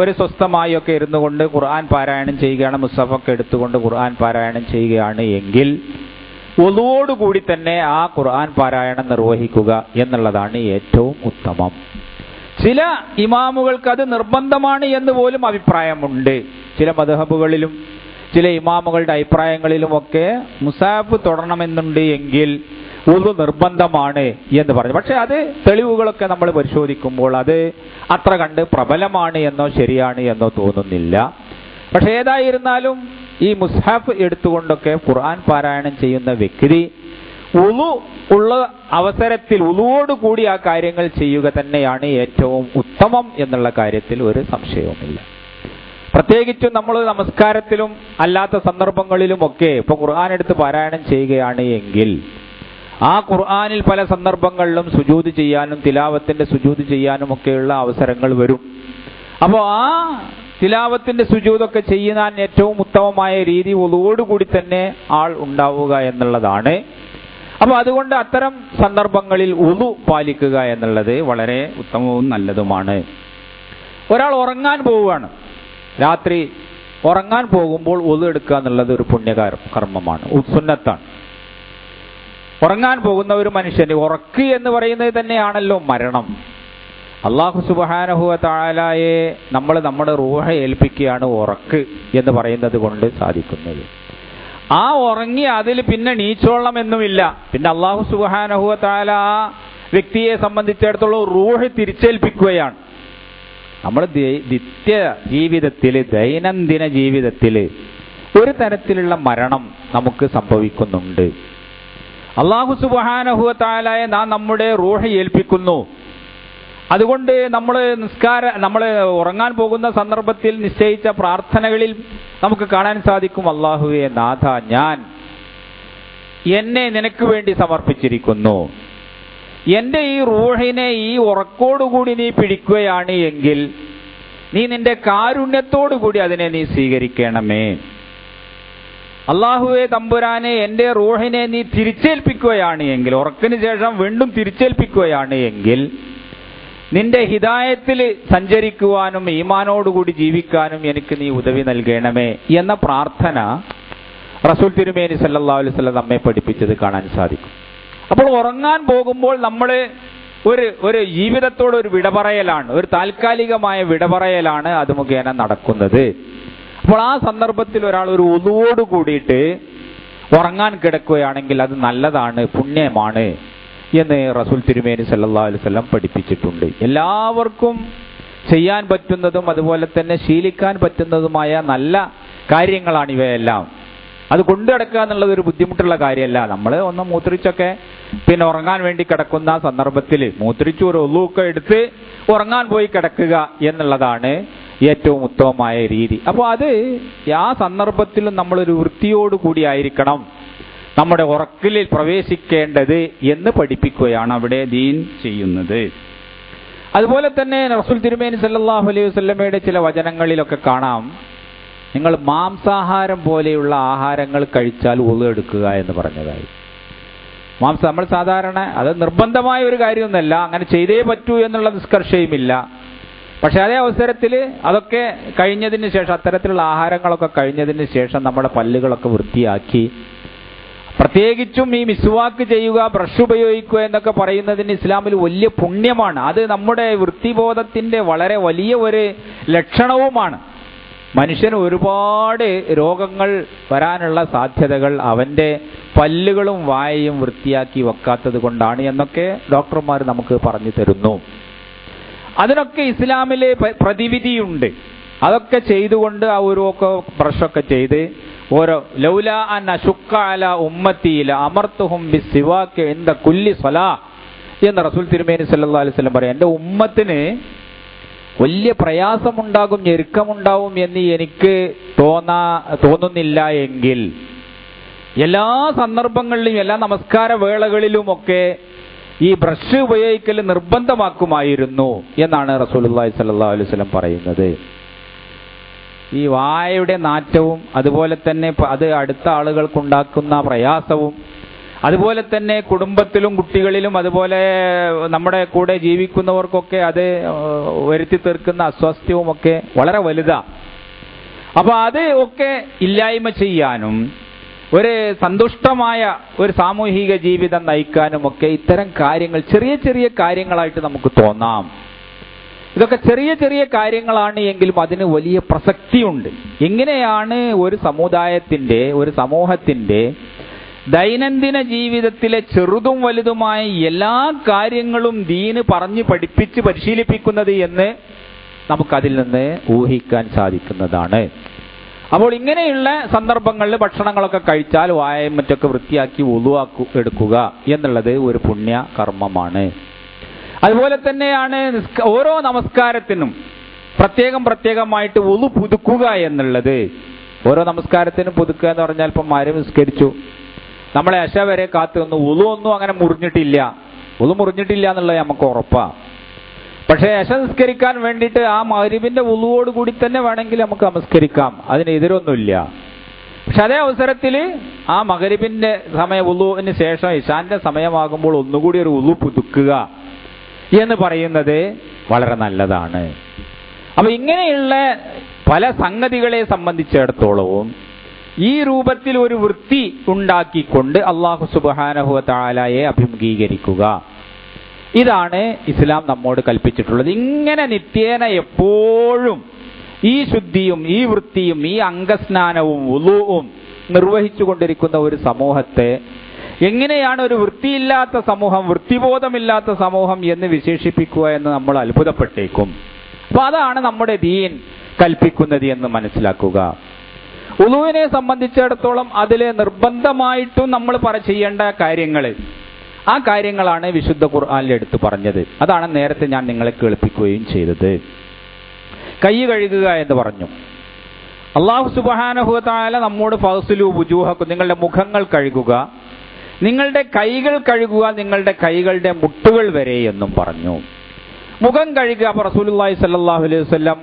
ഒരു സ്വസ്ഥമായി ഒക്കെ ഇരുന്നു കൊണ്ട് ഖുർആൻ പാരായണം ചെയ്യുകയാണ്, മുസ്ഹഫൊക്കെ എടുത്തുകൊണ്ട് ഖുർആൻ പാരായണം ചെയ്യുകയാണ് എങ്കിൽ വുളുവോടുകൂടി തന്നെ ആ ഖുർആൻ പാരായണം നിർവഹിക്കുക എന്നുള്ളതാണ് ഏറ്റവും ഉത്തമം. ചില ഇമാമുകൾക്ക് അത് നിർബന്ധമാണ് എന്ന് പോലും അഭിപ്രായമുണ്ട്. ചില മദ്ഹബുകളിലും ചില ഇമാമുകളുടെ അഭിപ്രായങ്ങളിലുമൊക്കെ മുസാഫ് തൊടണമെന്നുണ്ട് എങ്കിൽ വുളു നിർബന്ധമാണ് എന്ന് പറഞ്ഞു. പക്ഷെ അത് തെളിവുകളൊക്കെ നമ്മൾ പരിശോധിക്കുമ്പോൾ അത് അത്ര കണ്ട് പ്രബലമാണ് എന്നോ ശരിയാണ് എന്നോ തോന്നുന്നില്ല. പക്ഷെ ഏതായിരുന്നാലും ഈ മുസ്ഹഫ് എടുത്തുകൊണ്ടൊക്കെ ഖുർആൻ പാരായണം ചെയ്യുന്ന വ്യക്തി വുളു ഉള്ള അവസരത്തിൽ വുളുവോടുകൂടി ആ കാര്യങ്ങൾ ചെയ്യുക തന്നെയാണ് ഏറ്റവും ഉത്തമം എന്നുള്ള കാര്യത്തിൽ ഒരു സംശയവുമില്ല. പ്രത്യേകിച്ചും നമ്മൾ നമസ്കാരത്തിലും അല്ലാത്ത സന്ദർഭങ്ങളിലുമൊക്കെ ഇപ്പോൾ ഖുർആൻ എടുത്ത് പാരായണം ചെയ്യുകയാണ് എങ്കിൽ ആ ഖുർആനിൽ പല സന്ദർഭങ്ങളിലും സുജൂദ് ചെയ്യാനും തിലാവത്തിന്റെ സുജൂദ് ചെയ്യാനും ഒക്കെയുള്ള അവസരങ്ങൾ വരും. അപ്പോൾ ആ തിലാവത്തിന്റെ സുജൂദൊക്കെ ചെയ്യാൻ ഏറ്റവും ഉത്തമമായ രീതി വുളുവോടുകൂടി തന്നെ ആൾ ഉണ്ടാവുക എന്നുള്ളതാണ്. അപ്പോൾ അതുകൊണ്ട് അത്തരം സന്ദർഭങ്ങളിൽ വുളു പാലിക്കുക എന്നുള്ളത് വളരെ ഉത്തമവും നല്ലതുമാണ്. ഒരാൾ ഉറങ്ങാൻ പോവുകയാണ്, രാത്രി ഉറങ്ങാൻ പോകുമ്പോൾ വുളു എടുക്കുക എന്നുള്ളത് ഒരു പുണ്യകർമ്മമാണ്, സുന്നത്താണ്. ഉറങ്ങാൻ പോകുന്ന ഒരു മനുഷ്യന് ഉറക്ക് എന്ന് പറയുന്നത് തന്നെയാണല്ലോ മരണം. അല്ലാഹു സുബ്ഹാനഹു വ തആലയെ നമ്മൾ നമ്മുടെ റൂഹെ ഏൽപ്പിക്കുകയാണ് ഉറക്ക് എന്ന് പറയുന്നത് കൊണ്ട് സാധിക്കുന്നത്. ആ ഉറങ്ങി അതിൽ പിന്നെ നീച്ചോളണമെന്നുമില്ല. പിന്നെ അല്ലാഹു സുബ്ഹാനഹു വ തആല ആ വ്യക്തിയെ സംബന്ധിച്ചിടത്തോളം റൂഹ് തിരിച്ചേൽപ്പിക്കുകയാണ്. നമ്മൾ നിത്യ ജീവിതത്തിൽ ദൈനംദിന ജീവിതത്തിൽ ഒരു തരത്തിലുള്ള മരണം നമുക്ക് സംഭവിക്കുന്നുണ്ട്. അല്ലാഹു സുബ്ഹാനഹു വ തആലയെ നാം നമ്മുടെ റൂഹ് ഏൽപ്പിക്കുന്നു. അതുകൊണ്ട് നമ്മൾ ഉറങ്ങാൻ പോകുന്ന സന്ദർഭത്തിൽ നിശ്ചയിച്ച പ്രാർത്ഥനകളിൽ നമുക്ക് കാണാൻ സാധിക്കും, അല്ലാഹുവേ നാഥ, ഞാൻ എന്നെ നിനക്ക് വേണ്ടി സമർപ്പിച്ചിരിക്കുന്നു. എന്റെ ഈ റൂഹിനെ ഈ ഉറക്കോടുകൂടി നീ പിടിക്കുകയാണ് എങ്കിൽ നീ നിന്റെ കാരുണ്യത്തോടുകൂടി അതിനെ നീ സ്വീകരിക്കണമേ. അല്ലാഹുവേ തമ്പുരാനെ, എന്റെ റൂഹിനെ നീ തിരിച്ചേൽപ്പിക്കുകയാണ് എങ്കിൽ, ഉറക്കിന് ശേഷം വീണ്ടും തിരിച്ചേൽപ്പിക്കുകയാണ് എങ്കിൽ നിന്റെ ഹിദായത്തിൽ സഞ്ചരിക്കുവാനും ഈമാനോടുകൂടി ജീവിക്കാനും എനിക്ക് നീ ഉദവി നൽകണമേ എന്ന പ്രാർത്ഥന റസൂൽ തിരുമേനി സല്ലല്ലാഹു അലൈഹി വസല്ലം നമ്മെ പഠിപ്പിച്ചത് കാണാൻ സാധിക്കും. അപ്പോൾ ഉറങ്ങാൻ പോകുമ്പോൾ നമ്മൾ ഒരു ജീവിതത്തോട് ഒരു വിടപറയലാണ്, ഒരു താൽക്കാലികമായ വിടപറയലാണ് അത് മുഖേന നടക്കുന്നത്. അപ്പോൾ ആ സന്ദർഭത്തിൽ ഒരാൾ ഒരു ഉളുവോട് കൂടിയിട്ട് ഉറങ്ങാൻ കിടക്കുകയാണെങ്കിൽ അത് നല്ലതാണ്, പുണ്യമാണ് എന്ന് റസൂൽ തിരുമേനി സല്ലല്ലാഹു അലൈഹി വസല്ലം പഠിപ്പിച്ചിട്ടുണ്ട്. എല്ലാവർക്കും ചെയ്യാൻ പറ്റുന്നതും അതുപോലെ തന്നെ ശീലിക്കാൻ പറ്റുന്നതുമായ നല്ല കാര്യങ്ങളാണ് ഇവയെല്ലാം. അത് കൊണ്ടു കിടക്കുക എന്നുള്ളത് ഒരു ബുദ്ധിമുട്ടുള്ള കാര്യമല്ല. നമ്മൾ ഒന്ന് മൂത്രിച്ചൊക്കെ പിന്നെ ഉറങ്ങാൻ വേണ്ടി കിടക്കുന്ന സന്ദർഭത്തിൽ മൂത്രിച്ചു ഒരു ഒളുവൊക്കെ എടുത്ത് ഉറങ്ങാൻ പോയി കിടക്കുക എന്നുള്ളതാണ് ഏറ്റവും ഉത്തമമായ രീതി. അപ്പോൾ അത് ആ സന്ദർഭത്തിലും നമ്മളൊരു വൃത്തിയോട് കൂടി ആയിരിക്കണം നമ്മുടെ ഉറക്കിൽ പ്രവേശിക്കേണ്ടത് എന്ന് പഠിപ്പിക്കുകയാണ് അവിടെ ദീൻ ചെയ്യുന്നത്. അതുപോലെ തന്നെ റസൂൽ തിരുമേനി സല്ലല്ലാഹു അലൈഹി വസല്ലമയുടെ ചില വചനങ്ങളിലൊക്കെ കാണാം, നിങ്ങൾ മാംസാഹാരം പോലെയുള്ള ആഹാരങ്ങൾ കഴിച്ചാൽ ഉളു എടുക്കുക എന്ന് പറഞ്ഞതായി. മാംസം നമ്മൾ സാധാരണ അത് നിർബന്ധമായ ഒരു കാര്യമൊന്നുമല്ല, അങ്ങനെ ചെയ്തേ പറ്റൂ എന്നുള്ള നിഷ്കർഷയുമില്ല. പക്ഷെ അതേ അവസരത്തിൽ അതൊക്കെ കഴിഞ്ഞതിന് ശേഷം, അത്തരത്തിലുള്ള ആഹാരങ്ങളൊക്കെ കഴിഞ്ഞതിന് ശേഷം നമ്മുടെ പല്ലുകളൊക്കെ വൃത്തിയാക്കി, പ്രത്യേകിച്ചും ഈ മിസ്വാക്ക് ചെയ്യുക, ബ്രഷ് ഉപയോഗിക്കുക എന്നൊക്കെ പറയുന്നതിന് ഇസ്ലാമിൽ വലിയ പുണ്യമാണ്. അത് നമ്മുടെ വൃത്തിബോധത്തിന്റെ വളരെ വലിയ ഒരു ലക്ഷണവുമാണ്. മനുഷ്യന് ഒരുപാട് രോഗങ്ങൾ വരാനുള്ള സാധ്യതകൾ അവന്റെ പല്ലുകളും വായയും വൃത്തിയാക്കി വെക്കാത്തത് കൊണ്ടാണ് എന്നൊക്കെ ഡോക്ടർമാർ നമുക്ക് പറഞ്ഞു തരുന്നു. അതിനൊക്കെ ഇസ്ലാമിലെ പ്രതിവിധിയുണ്ട്. അതൊക്കെ ചെയ്തുകൊണ്ട് ആ ഒരു ബ്രഷൊക്കെ ചെയ്ത് ഓരോ ലൗല അൻ അശുക്ക അല ഉമ്മത്തി ലഅമർതുഹും ബിസ്സിവാക് ഇൻദ കുല്ലി സ്വലാ എന്ന് റസൂൽ തിരുമേനി സല്ലല്ലാഹു അലൈഹി വസല്ലം പറയും. എൻ്റെ ഉമ്മത്തിന് വലിയ പ്രയാസമുണ്ടാകും, ഞെരുക്കമുണ്ടാവും എന്ന് എനിക്ക് തോന്നുന്നില്ല എങ്കിൽ എല്ലാ സന്ദർഭങ്ങളിലും എല്ലാ നമസ്കാര വേളകളിലുമൊക്കെ ഈ ബ്രഷ് ഉപയോഗിക്കൽ നിർബന്ധമാക്കുമായിരുന്നു എന്നാണ് റസൂലുള്ളാഹി സ്വല്ലല്ലാഹു അലൈഹി വസല്ലം പറയുന്നത്. ഈ വായയുടെ നാറ്റവും അതുപോലെ തന്നെ അത് അടുത്ത ആളുകൾക്കുണ്ടാക്കുന്ന പ്രയാസവും അതുപോലെ തന്നെ കുടുംബത്തിലും കുട്ടികളിലും അതുപോലെ നമ്മുടെ കൂടെ ജീവിക്കുന്നവർക്കൊക്കെ അത് വരുത്തി തീർക്കുന്ന അസ്വാസ്ഥ്യവുമൊക്കെ വളരെ വലുതാണ്. അപ്പൊ അത് ഒക്കെ ഇല്ലായ്മ ചെയ്യാനും ഒരു സന്തുഷ്ടമായ ഒരു സാമൂഹിക ജീവിതം നയിക്കാനുമൊക്കെ ഇത്തരം കാര്യങ്ങൾ ചെറിയ ചെറിയ കാര്യങ്ങളായിട്ട് നമുക്ക് തോന്നാം. ഇതൊക്കെ ചെറിയ ചെറിയ കാര്യങ്ങളാണ് എങ്കിലും അതിന് വലിയ പ്രസക്തിയുണ്ട്. എങ്ങനെയാണ് ഒരു സമുദായത്തിന്റെ ഒരു സമൂഹത്തിന്റെ ദൈനംദിന ജീവിതത്തിലെ ചെറുതും വലുതുമായ എല്ലാ കാര്യങ്ങളും ദീന് പറഞ്ഞ് പഠിപ്പിച്ച് പരിശീലിപ്പിക്കുന്നത് എന്ന് നമുക്കതിൽ നിന്ന് ഊഹിക്കാൻ സാധിക്കുന്നതാണ്. അപ്പോൾ ഇങ്ങനെയുള്ള സന്ദർഭങ്ങളിൽ ഭക്ഷണങ്ങളൊക്കെ കഴിച്ചാൽ വായയും മറ്റൊക്കെ വൃത്തിയാക്കി ഉളു എടുക്കുക എന്നുള്ളത് ഒരു പുണ്യ കർമ്മമാണ്. അതുപോലെ തന്നെയാണ് ഓരോ നമസ്കാരത്തിനും പ്രത്യേകമായിട്ട് ഉളു പുതുക്കുക എന്നുള്ളത്. ഓരോ നമസ്കാരത്തിനും പുതുക്കുക എന്ന് പറഞ്ഞാൽ ഇപ്പം ആരും നിസ്കരിച്ചു, നമ്മളെ അശ വരെ കാത്തു നിന്ന് ഉളു ഒന്നും അങ്ങനെ മുറിഞ്ഞിട്ടില്ല എന്നുള്ളത് നമുക്ക് ഉറപ്പാണ്. പക്ഷേ അശ നിസ്കരിക്കാൻ വേണ്ടിയിട്ട് ആ മഗ്‌രിബിന്റെ ഉളുവോട് കൂടി തന്നെ വേണമെങ്കിൽ നമുക്ക് നമസ്കരിക്കാം, അതിന് എതിരൊന്നുമില്ല. പക്ഷെ അതേ അവസരത്തിൽ ആ മഗ്‌രിബിന്റെ ഉളുവിന് ശേഷം ഇശാന്റെ സമയമാകുമ്പോൾ ഒന്നുകൂടി ഒരു ഉളു പുതുക്കുക എന്ന് പറയുന്നത് വളരെ നല്ലതാണ്. അപ്പൊ ഇങ്ങനെയുള്ള പല സംഗതികളെ സംബന്ധിച്ചിടത്തോളവും ഈ രൂപത്തിൽ ഒരു വൃത്തി ഉണ്ടാക്കിക്കൊണ്ട് അല്ലാഹു സുബ്ഹാനഹു വ തആലയെ അഭിമുഖീകരിക്കുക, ഇതാണ് ഇസ്ലാം നമ്മോട് കൽപ്പിച്ചിട്ടുള്ളത്. ഇങ്ങനെ നിത്യേന എപ്പോഴും ഈ ശുദ്ധിയും ഈ വൃത്തിയും ഈ അംഗസ്നാനവും വുളൂഉം നിർവഹിച്ചു കൊണ്ടിരിക്കുന്ന ഒരു സമൂഹത്തെ എങ്ങനെയാണ് ഒരു വൃത്തിയില്ലാത്ത സമൂഹം, വൃത്തിബോധമില്ലാത്ത സമൂഹം എന്ന് വിശേഷിപ്പിക്കുക എന്ന് നമ്മൾ അത്ഭുതപ്പെട്ടേക്കും. അപ്പൊ അതാണ് നമ്മുടെ ദീൻ കൽപ്പിക്കുന്നത് എന്ന് മനസ്സിലാക്കുക. വുളൂവിനെ സംബന്ധിച്ചിടത്തോളം അതിലെ നിർബന്ധമായിട്ടും നമ്മൾ ചെയ്യേണ്ട കാര്യങ്ങൾ, ആ കാര്യങ്ങളാണ് വിശുദ്ധ ഖുർആനിൽ എടുത്തു പറഞ്ഞത്. അതാണ് നേരത്തെ ഞാൻ നിങ്ങളെ കേൾപ്പിക്കുകയും ചെയ്തത്. കൈ കഴുകുക എന്ന് പറഞ്ഞു. അല്ലാഹു സുബ്ഹാനഹു വ തആല നമ്മോട് ഫഗ്സിലു വുജൂഹക്കും, നിങ്ങളുടെ മുഖങ്ങൾ കഴുകുക, നിങ്ങളുടെ കൈകൾ കഴുകുക, നിങ്ങളുടെ കൈകളുടെ മുട്ടുകൾ വരെ എന്നും പറഞ്ഞു. മുഖം കഴുകുക. അപ്പോൾ റസൂലുള്ളാഹി സ്വല്ലല്ലാഹു അലൈഹി വസല്ലം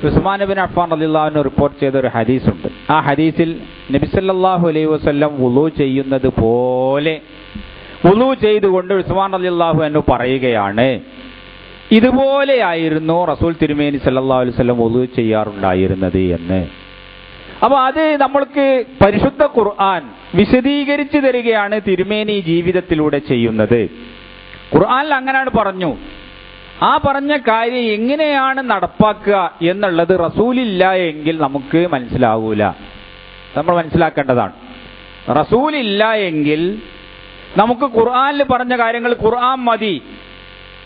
ഉസ്മാൻ ഇബ്നു അഫ്ഫാൻ റളിയല്ലാഹു അൻഹു റിപ്പോർട്ട് ചെയ്ത ഒരു ഹദീസുണ്ട്. ആ ഹദീസിൽ നബി സല്ലല്ലാഹു അലൈഹി വസല്ലം വുളൂ ചെയ്യുന്നത് പോലെ വുളൂ ചെയ്തുകൊണ്ട് ഉസ്മാൻ റളിയല്ലാഹു അൻഹു പറയുകയാണ്, ഇതുപോലെയായിരുന്നു റസൂൽ തിരുമേനി സല്ലല്ലാഹു അലൈഹി വസല്ലം വുളൂ ചെയ്യാറുണ്ടായിരുന്നത് എന്ന്. അപ്പൊ അത് നമ്മൾക്ക് പരിശുദ്ധ ഖുർആൻ വിശദീകരിച്ചു തരികയാണ് തിരുമേനി ജീവിതത്തിലൂടെ ചെയ്യുന്നത്. ഖുർആനിൽ അങ്ങനെയാണ് പറഞ്ഞു. ആ പറഞ്ഞ കാര്യം എങ്ങനെയാണ് നടപ്പാക്കുക എന്നുള്ളത് റസൂലില്ല എങ്കിൽ നമുക്ക് മനസ്സിലാവൂല. നമ്മൾ മനസ്സിലാക്കേണ്ടതാണ്. റസൂലില്ല എങ്കിൽ നമുക്ക് ഖുർആനിൽ പറഞ്ഞ കാര്യങ്ങൾ ഖുർആൻ മതി,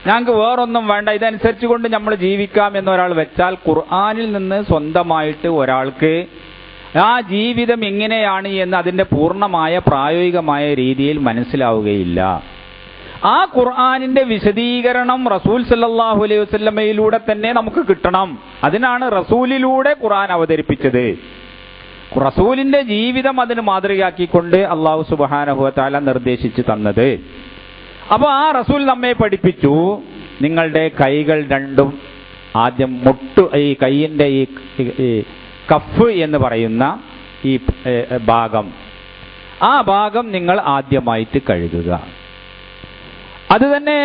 ഞങ്ങൾക്ക് വേറൊന്നും വേണ്ട, ഇതനുസരിച്ച് കൊണ്ട് നമ്മൾ ജീവിക്കാം എന്നൊരാൾ വെച്ചാൽ ഖുർആനിൽ നിന്ന് സ്വന്തമായിട്ട് ഒരാൾക്ക് ആ ജീവിതം എങ്ങനെയാണ് എന്ന് അതിൻ്റെ പൂർണ്ണമായ പ്രായോഗികമായ രീതിയിൽ മനസ്സിലാവുകയില്ല. ആ ഖുർആനിന്റെ വിശദീകരണം റസൂൽ സല്ലല്ലാഹു അലൈഹി വസല്ലമയിലൂടെ തന്നെ നമുക്ക് കിട്ടണം. അതിനാണ് റസൂലിലൂടെ ഖുർആൻ അവതരിപ്പിച്ചത്. റസൂലിന്റെ ജീവിതം അതിന് മാതൃകയാക്കിക്കൊണ്ട് അല്ലാഹു സുബ്ഹാനഹു വ തആല നിർദ്ദേശിച്ചു തന്നത്. അപ്പോൾ ആ റസൂൽ നമ്മെ പഠിപ്പിച്ചു, നിങ്ങളുടെ കൈകൾ രണ്ടും ആദ്യം ഈ കൈയിന്റെ ഈ കഫ് എന്ന് പറയുന്ന ഈ ഭാഗം, ആ ഭാഗം നിങ്ങൾ ആദ്യമായിട്ട് കഴുകുക. അത് തന്നെ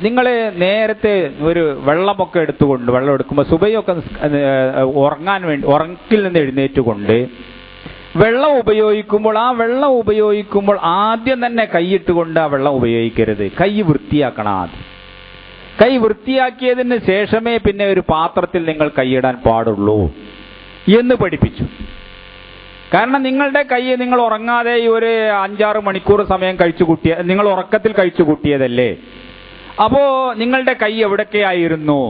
നിങ്ങൾ നേരത്തെ ഒരു വെള്ളമൊക്കെ എടുത്തുകൊണ്ട്, വെള്ളം എടുക്കുമ്പോൾ സുബഹിയൊക്കെ ഉറങ്ങാൻ വേണ്ടി ഉറക്കിൽ നിന്ന് എഴുന്നേറ്റുകൊണ്ട് വെള്ളം ഉപയോഗിക്കുമ്പോൾ ആ വെള്ളം ഉപയോഗിക്കുമ്പോൾ ആദ്യം തന്നെ കൈയിട്ടുകൊണ്ട് ആ വെള്ളം ഉപയോഗിക്കരുത്. കൈ വൃത്തിയാക്കണം ആദ്യം. കൈ വൃത്തിയാക്കിയതിന് ശേഷമേ പിന്നെ ഒരു പാത്രത്തിൽ നിങ്ങൾ കൈയിടാൻ പാടുള്ളൂ എന്ന് പഠിപ്പിച്ചു. കാരണം നിങ്ങളുടെ കൈ നിങ്ങൾ ഉറങ്ങാതെ ഒരു 5-6 മണിക്കൂർ സമയം നിങ്ങൾ ഉറക്കത്തിൽ കഴിച്ചു കൂട്ടിയതല്ലേ. അപ്പോ നിങ്ങളുടെ കൈ എവിടൊക്കെയായിരുന്നു,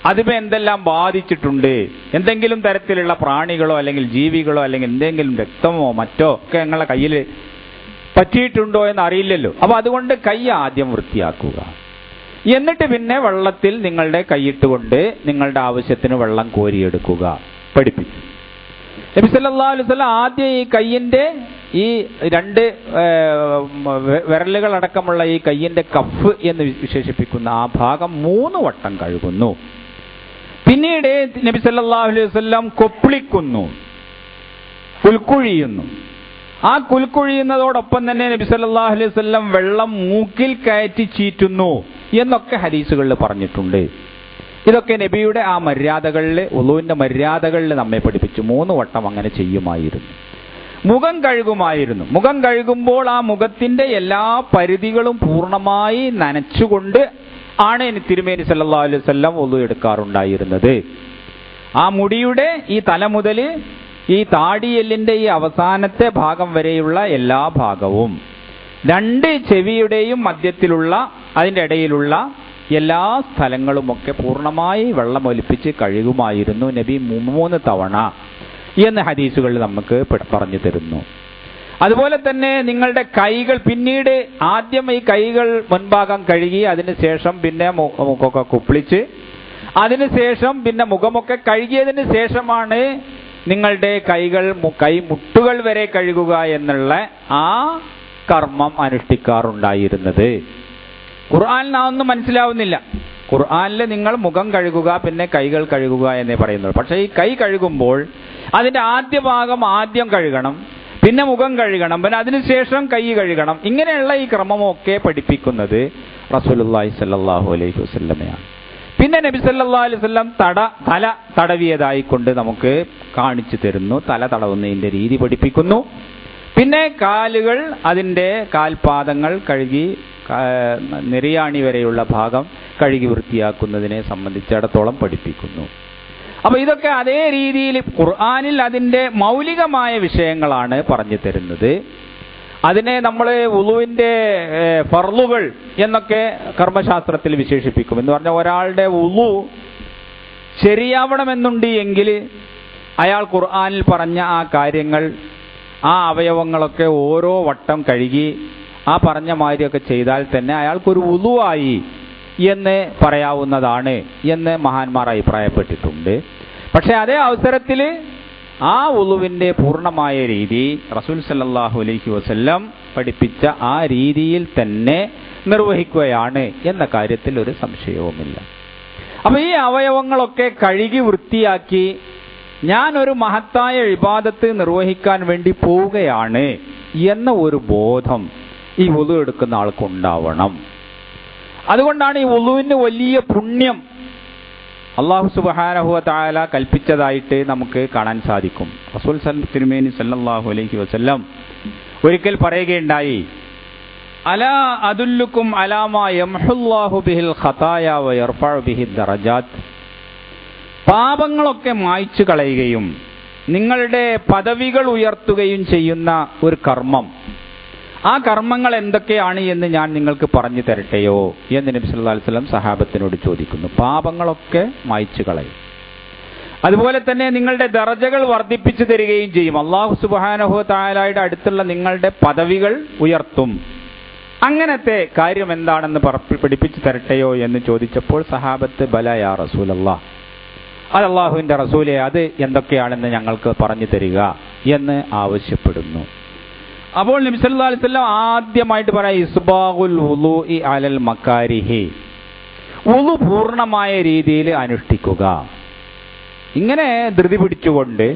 അതിപ്പോ എന്തെല്ലാം ബാധിച്ചിട്ടുണ്ട്, എന്തെങ്കിലും തരത്തിലുള്ള പ്രാണികളോ അല്ലെങ്കിൽ ജീവികളോ അല്ലെങ്കിൽ എന്തെങ്കിലും രക്തമോ മറ്റോ ഒക്കെ നിങ്ങളുടെ കയ്യിൽ പറ്റിയിട്ടുണ്ടോ എന്ന് അറിയില്ലല്ലോ. അപ്പൊ അതുകൊണ്ട് കൈ ആദ്യം വൃത്തിയാക്കുക. എന്നിട്ട് പിന്നെ വെള്ളത്തിൽ നിങ്ങളുടെ കൈയിട്ടുകൊണ്ട് നിങ്ങളുടെ ആവശ്യത്തിന് വെള്ളം കോരിയെടുക്കുക പഠിപ്പിച്ചു. നബി സല്ലല്ലാഹു അലൈഹി വസല്ലം ആദ്യം ഈ കയ്യിന്റെ ഈ 2 വിരലുകൾ അടക്കമുള്ള ഈ കയ്യിന്റെ കഫ് എന്ന് വിശേഷിപ്പിക്കുന്ന ആ ഭാഗം 3 വട്ടം കഴുകുന്നു. പിന്നീട് നബി സല്ലല്ലാഹു അലൈഹി വസല്ലം കൊപ്പിളിക്കുന്നു, കുൽക്കുഴിയുന്നു. ആ കുൽക്കുഴിയുന്നതോടൊപ്പം തന്നെ നബി സല്ലല്ലാഹു അലൈഹി വസല്ലം വെള്ളം മൂക്കിൽ കയറ്റി ചീറ്റുന്നു എന്നൊക്കെ ഹദീസുകളിൽ പറഞ്ഞിട്ടുണ്ട്. ഇതൊക്കെ നബിയുടെ ആ മര്യാദകളിൽ, വുളൂവിന്റെ മര്യാദകളിൽ നമ്മെ പഠിപ്പിച്ചു. 3 വട്ടം അങ്ങനെ ചെയ്യുമായിരുന്നു. മുഖം കഴുകുമായിരുന്നു. മുഖം കഴുകുമ്പോൾ ആ മുഖത്തിന്റെ എല്ലാ പരിധികളും പൂർണ്ണമായി നനച്ചുകൊണ്ട് ആണ് തിരുമേനി സല്ലല്ലാഹു അലൈഹി വസല്ലം വുളൂ എടുക്കാറുണ്ടായിരുന്നത്. ആ മുടിയുടെ ഈ തല മുതൽ ഈ താടിയെല്ലിന്റെ ഈ അവസാനത്തെ ഭാഗം വരെയുള്ള എല്ലാ ഭാഗവും, 2 ചെവിയുടെയും മധ്യത്തിലുള്ള അതിൻ്റെ ഇടയിലുള്ള എല്ലാ സ്ഥലങ്ങളുമൊക്കെ പൂർണ്ണമായി വെള്ളം ഒലിപ്പിച്ച് കഴുകുമായിരുന്നു നബി 3 തവണ എന്ന് ഹദീസുകളിൽ നമുക്ക് പറഞ്ഞു തരുന്നു. അതുപോലെ തന്നെ നിങ്ങളുടെ കൈകൾ പിന്നീട് ആദ്യം ഈ കൈകൾ മുൻഭാഗം കഴുകി അതിനുശേഷം പിന്നെ മുഖമൊക്കെ കുപ്പിളിച്ച് അതിനുശേഷം പിന്നെ മുഖമൊക്കെ കഴുകിയതിന് ശേഷമാണ് നിങ്ങളുടെ കൈമുട്ടുകൾ വരെ കഴുകുക എന്നുള്ള ആ കർമ്മം അനുഷ്ഠിക്കാറുണ്ടായിരുന്നത്. ഖുർആനിൽ ഒന്നും മനസ്സിലാവുന്നില്ല. ഖുർആനിൽ നിങ്ങൾ മുഖം കഴുകുക പിന്നെ കൈകൾ കഴുകുക എന്നേ പറയുന്നുള്ളൂ. പക്ഷേ ഈ കൈ കഴുകുമ്പോൾ അതിന്റെ ആദ്യ ഭാഗം ആദ്യം കഴുകണം, പിന്നെ മുഖം കഴുകണം, പിന്നെ അതിനുശേഷം കൈ കഴുകണം. ഇങ്ങനെയുള്ള ഈ ക്രമമൊക്കെ പഠിപ്പിക്കുന്നത് റസൂലുള്ളാഹി സ്വല്ലല്ലാഹു അലൈഹി വസല്ലമയാണ്. പിന്നെ നബി സല്ലല്ലാഹു അലൈഹി വസല്ലം തല തടവിയതായി കൊണ്ട് നമുക്ക് കാണിച്ചു തരുന്നു. തല തടവുന്നതിന്റെ രീതി പഠിപ്പിക്കുന്നു. പിന്നെ കാലുകൾ, അതിൻ്റെ കാൽപാദങ്ങൾ കഴുകി നെറിയാണി വരെയുള്ള ഭാഗം കഴുകി വൃത്തിയാക്കുന്നതിനെ സംബന്ധിച്ചിടത്തോളം പഠിപ്പിക്കുന്നു. അപ്പൊ ഇതൊക്കെ അതേ രീതിയിൽ ഖുർആനിൽ അതിൻ്റെ മൗലികമായ വിഷയങ്ങളാണ് പറഞ്ഞു തരുന്നത്. അതിനെ നമ്മൾ വുളുവിന്റെ ഫർളുകൾ എന്നൊക്കെ കർമ്മശാസ്ത്രത്തിൽ വിശേഷിപ്പിക്കും. എന്ന് പറഞ്ഞാൽ ഒരാളുടെ വുളു ശരിയാവണമെന്നുണ്ട് എങ്കിൽ അയാൾ ഖുർആനിൽ പറഞ്ഞ ആ കാര്യങ്ങൾ, ആ അവയവങ്ങളൊക്കെ ഓരോ വട്ടം കഴുകി ആ പറഞ്ഞ മാതിരിയൊക്കെ ചെയ്താൽ തന്നെ അയാൾക്കൊരു വുളുവായി എന്ന് പറയാവുന്നതാണ് എന്ന് മഹാന്മാർ അഭിപ്രായപ്പെട്ടിട്ടുണ്ട്. പക്ഷെ അതേ അവസരത്തിൽ ആ വുളുവിന്റെ പൂർണ്ണമായ രീതി റസൂൽ സല്ലല്ലാഹു അലൈഹി വസല്ലം പഠിപ്പിച്ച ആ രീതിയിൽ തന്നെ നിർവഹിക്കുകയാണ് എന്ന കാര്യത്തിൽ ഒരു സംശയവുമില്ല. അപ്പൊ ഈ അവയവങ്ങളൊക്കെ കഴുകി വൃത്തിയാക്കി ഞാനൊരു മഹത്തായ ഇബാദത്ത് നിർവഹിക്കാൻ വേണ്ടി പോവുകയാണ് എന്ന ഒരു ബോധം ഈ വുളു എടുക്കുന്ന ആൾക്കുണ്ടാവണം. അതുകൊണ്ടാണ് ഈ വുളുവിന് വലിയ പുണ്യം അല്ലാഹു സുബ്ഹാനഹു വ തആല കൽപ്പിച്ചതായിട്ട് നമുക്ക് കാണാൻ സാധിക്കും. റസൂൽ തിരുമേനി സല്ലല്ലാഹു അലൈഹി വസല്ലം ഒരിക്കൽ പറയുകയുണ്ടായി, അലാ അദുല്ലുക്കും അലാ മാ യംഹുല്ലാഹു ബിഹിൽ ഖതായ വയർഫഉ ബിഹി ദറജാത്ത്. പാപങ്ങളൊക്കെ മായ്ച്ചു കളയുകയും നിങ്ങളുടെ പദവികൾ ഉയർത്തുകയും ചെയ്യുന്ന ഒരു കർമ്മം, ആ കർമ്മങ്ങൾ എന്തൊക്കെയാണ് എന്ന് ഞാൻ നിങ്ങൾക്ക് പറഞ്ഞു തരട്ടെയോ എന്ന് നബി സല്ലല്ലാഹു അലൈഹി വസല്ലം സഹാബത്തിനോട് ചോദിക്കുന്നു. പാപങ്ങളൊക്കെ മായ്ച്ചു കളയും, അതുപോലെ തന്നെ നിങ്ങളുടെ ദറജകൾ വർദ്ധിപ്പിച്ചു തരികയും ചെയ്യും. അല്ലാഹു സുബ്ഹാനഹു വ തആലയുടെ അടുത്തുള്ള നിങ്ങളുടെ പദവികൾ ഉയർത്തും. അങ്ങനത്തെ കാര്യം എന്താണെന്ന് പഠിപ്പിച്ചു തരട്ടെയോ എന്ന് ചോദിച്ചപ്പോൾ സഹാബത്ത് ബല യാ റസൂലല്ലാഹ്, അത് അല്ലാഹുവിന്റെ റസൂലേ, അത് എന്തൊക്കെയാണെന്ന് ഞങ്ങൾക്ക് പറഞ്ഞു തരിക എന്ന് ആവശ്യപ്പെടുന്നു. അപ്പോൾ നബി സല്ലല്ലാഹു അലൈഹി വസല്ലം ആദ്യമായിട്ട് പറയാം, ഇസ്ബാഗുൽ വുളൂഇ അലൽ മകാരിഹി, വുളു പൂർണ്ണമായ രീതിയിൽ അനുഷ്ഠിക്കുക. ഇങ്ങനെ ധൃതി പിടിച്ചുകൊണ്ട്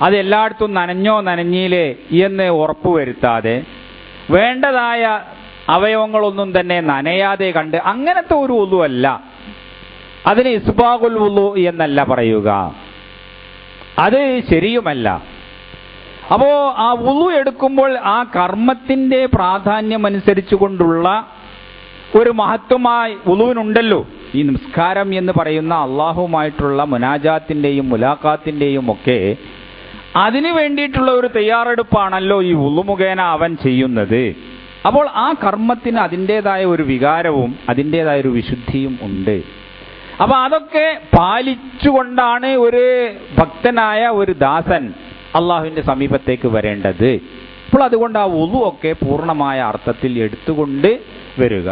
അത് എല്ലായിടത്തും നനഞ്ഞോ നനഞ്ഞില്ലേ എന്ന് ഉറപ്പുവരുത്താതെ വേണ്ടതായ അവയവങ്ങളൊന്നും തന്നെ നനയാതെ കണ്ട് അങ്ങനത്തെ ഒരു വുളു അല്ല. അതിന് ഇസ്ബാഗുൽ വുളു എന്നല്ല പറയുക, അത് ശരിയുമല്ല. അപ്പോ ആ വുളു എടുക്കുമ്പോൾ ആ കർമ്മത്തിന്റെ പ്രാധാന്യം അനുസരിച്ചു കൊണ്ടുള്ള ഒരു മഹത്വമായി വുളുവിനുണ്ടല്ലോ. ഈ നിസ്കാരം എന്ന് പറയുന്ന അള്ളാഹുമായിട്ടുള്ള മുനാജാത്തിന്റെയും മുലാഖാത്തിന്റെയും ഒക്കെ അതിനു വേണ്ടിയിട്ടുള്ള ഒരു തയ്യാറെടുപ്പാണല്ലോ ഈ വുളു മുഖേന അവൻ ചെയ്യുന്നത്. അപ്പോൾ ആ കർമ്മത്തിന് അതിൻ്റെതായ ഒരു വികാരവും അതിൻ്റെതായ ഒരു വിശുദ്ധിയും ഉണ്ട്. അപ്പൊ അതൊക്കെ പാലിച്ചുകൊണ്ടാണ് ഒരു ഭക്തനായ ഒരു ദാസൻ അള്ളാഹുവിന്റെ സമീപത്തേക്ക് വരേണ്ടത്. അപ്പോൾ അതുകൊണ്ട് ആ വുളു ഒക്കെ പൂർണ്ണമായ അർത്ഥത്തിൽ എടുത്തുകൊണ്ട് വരിക.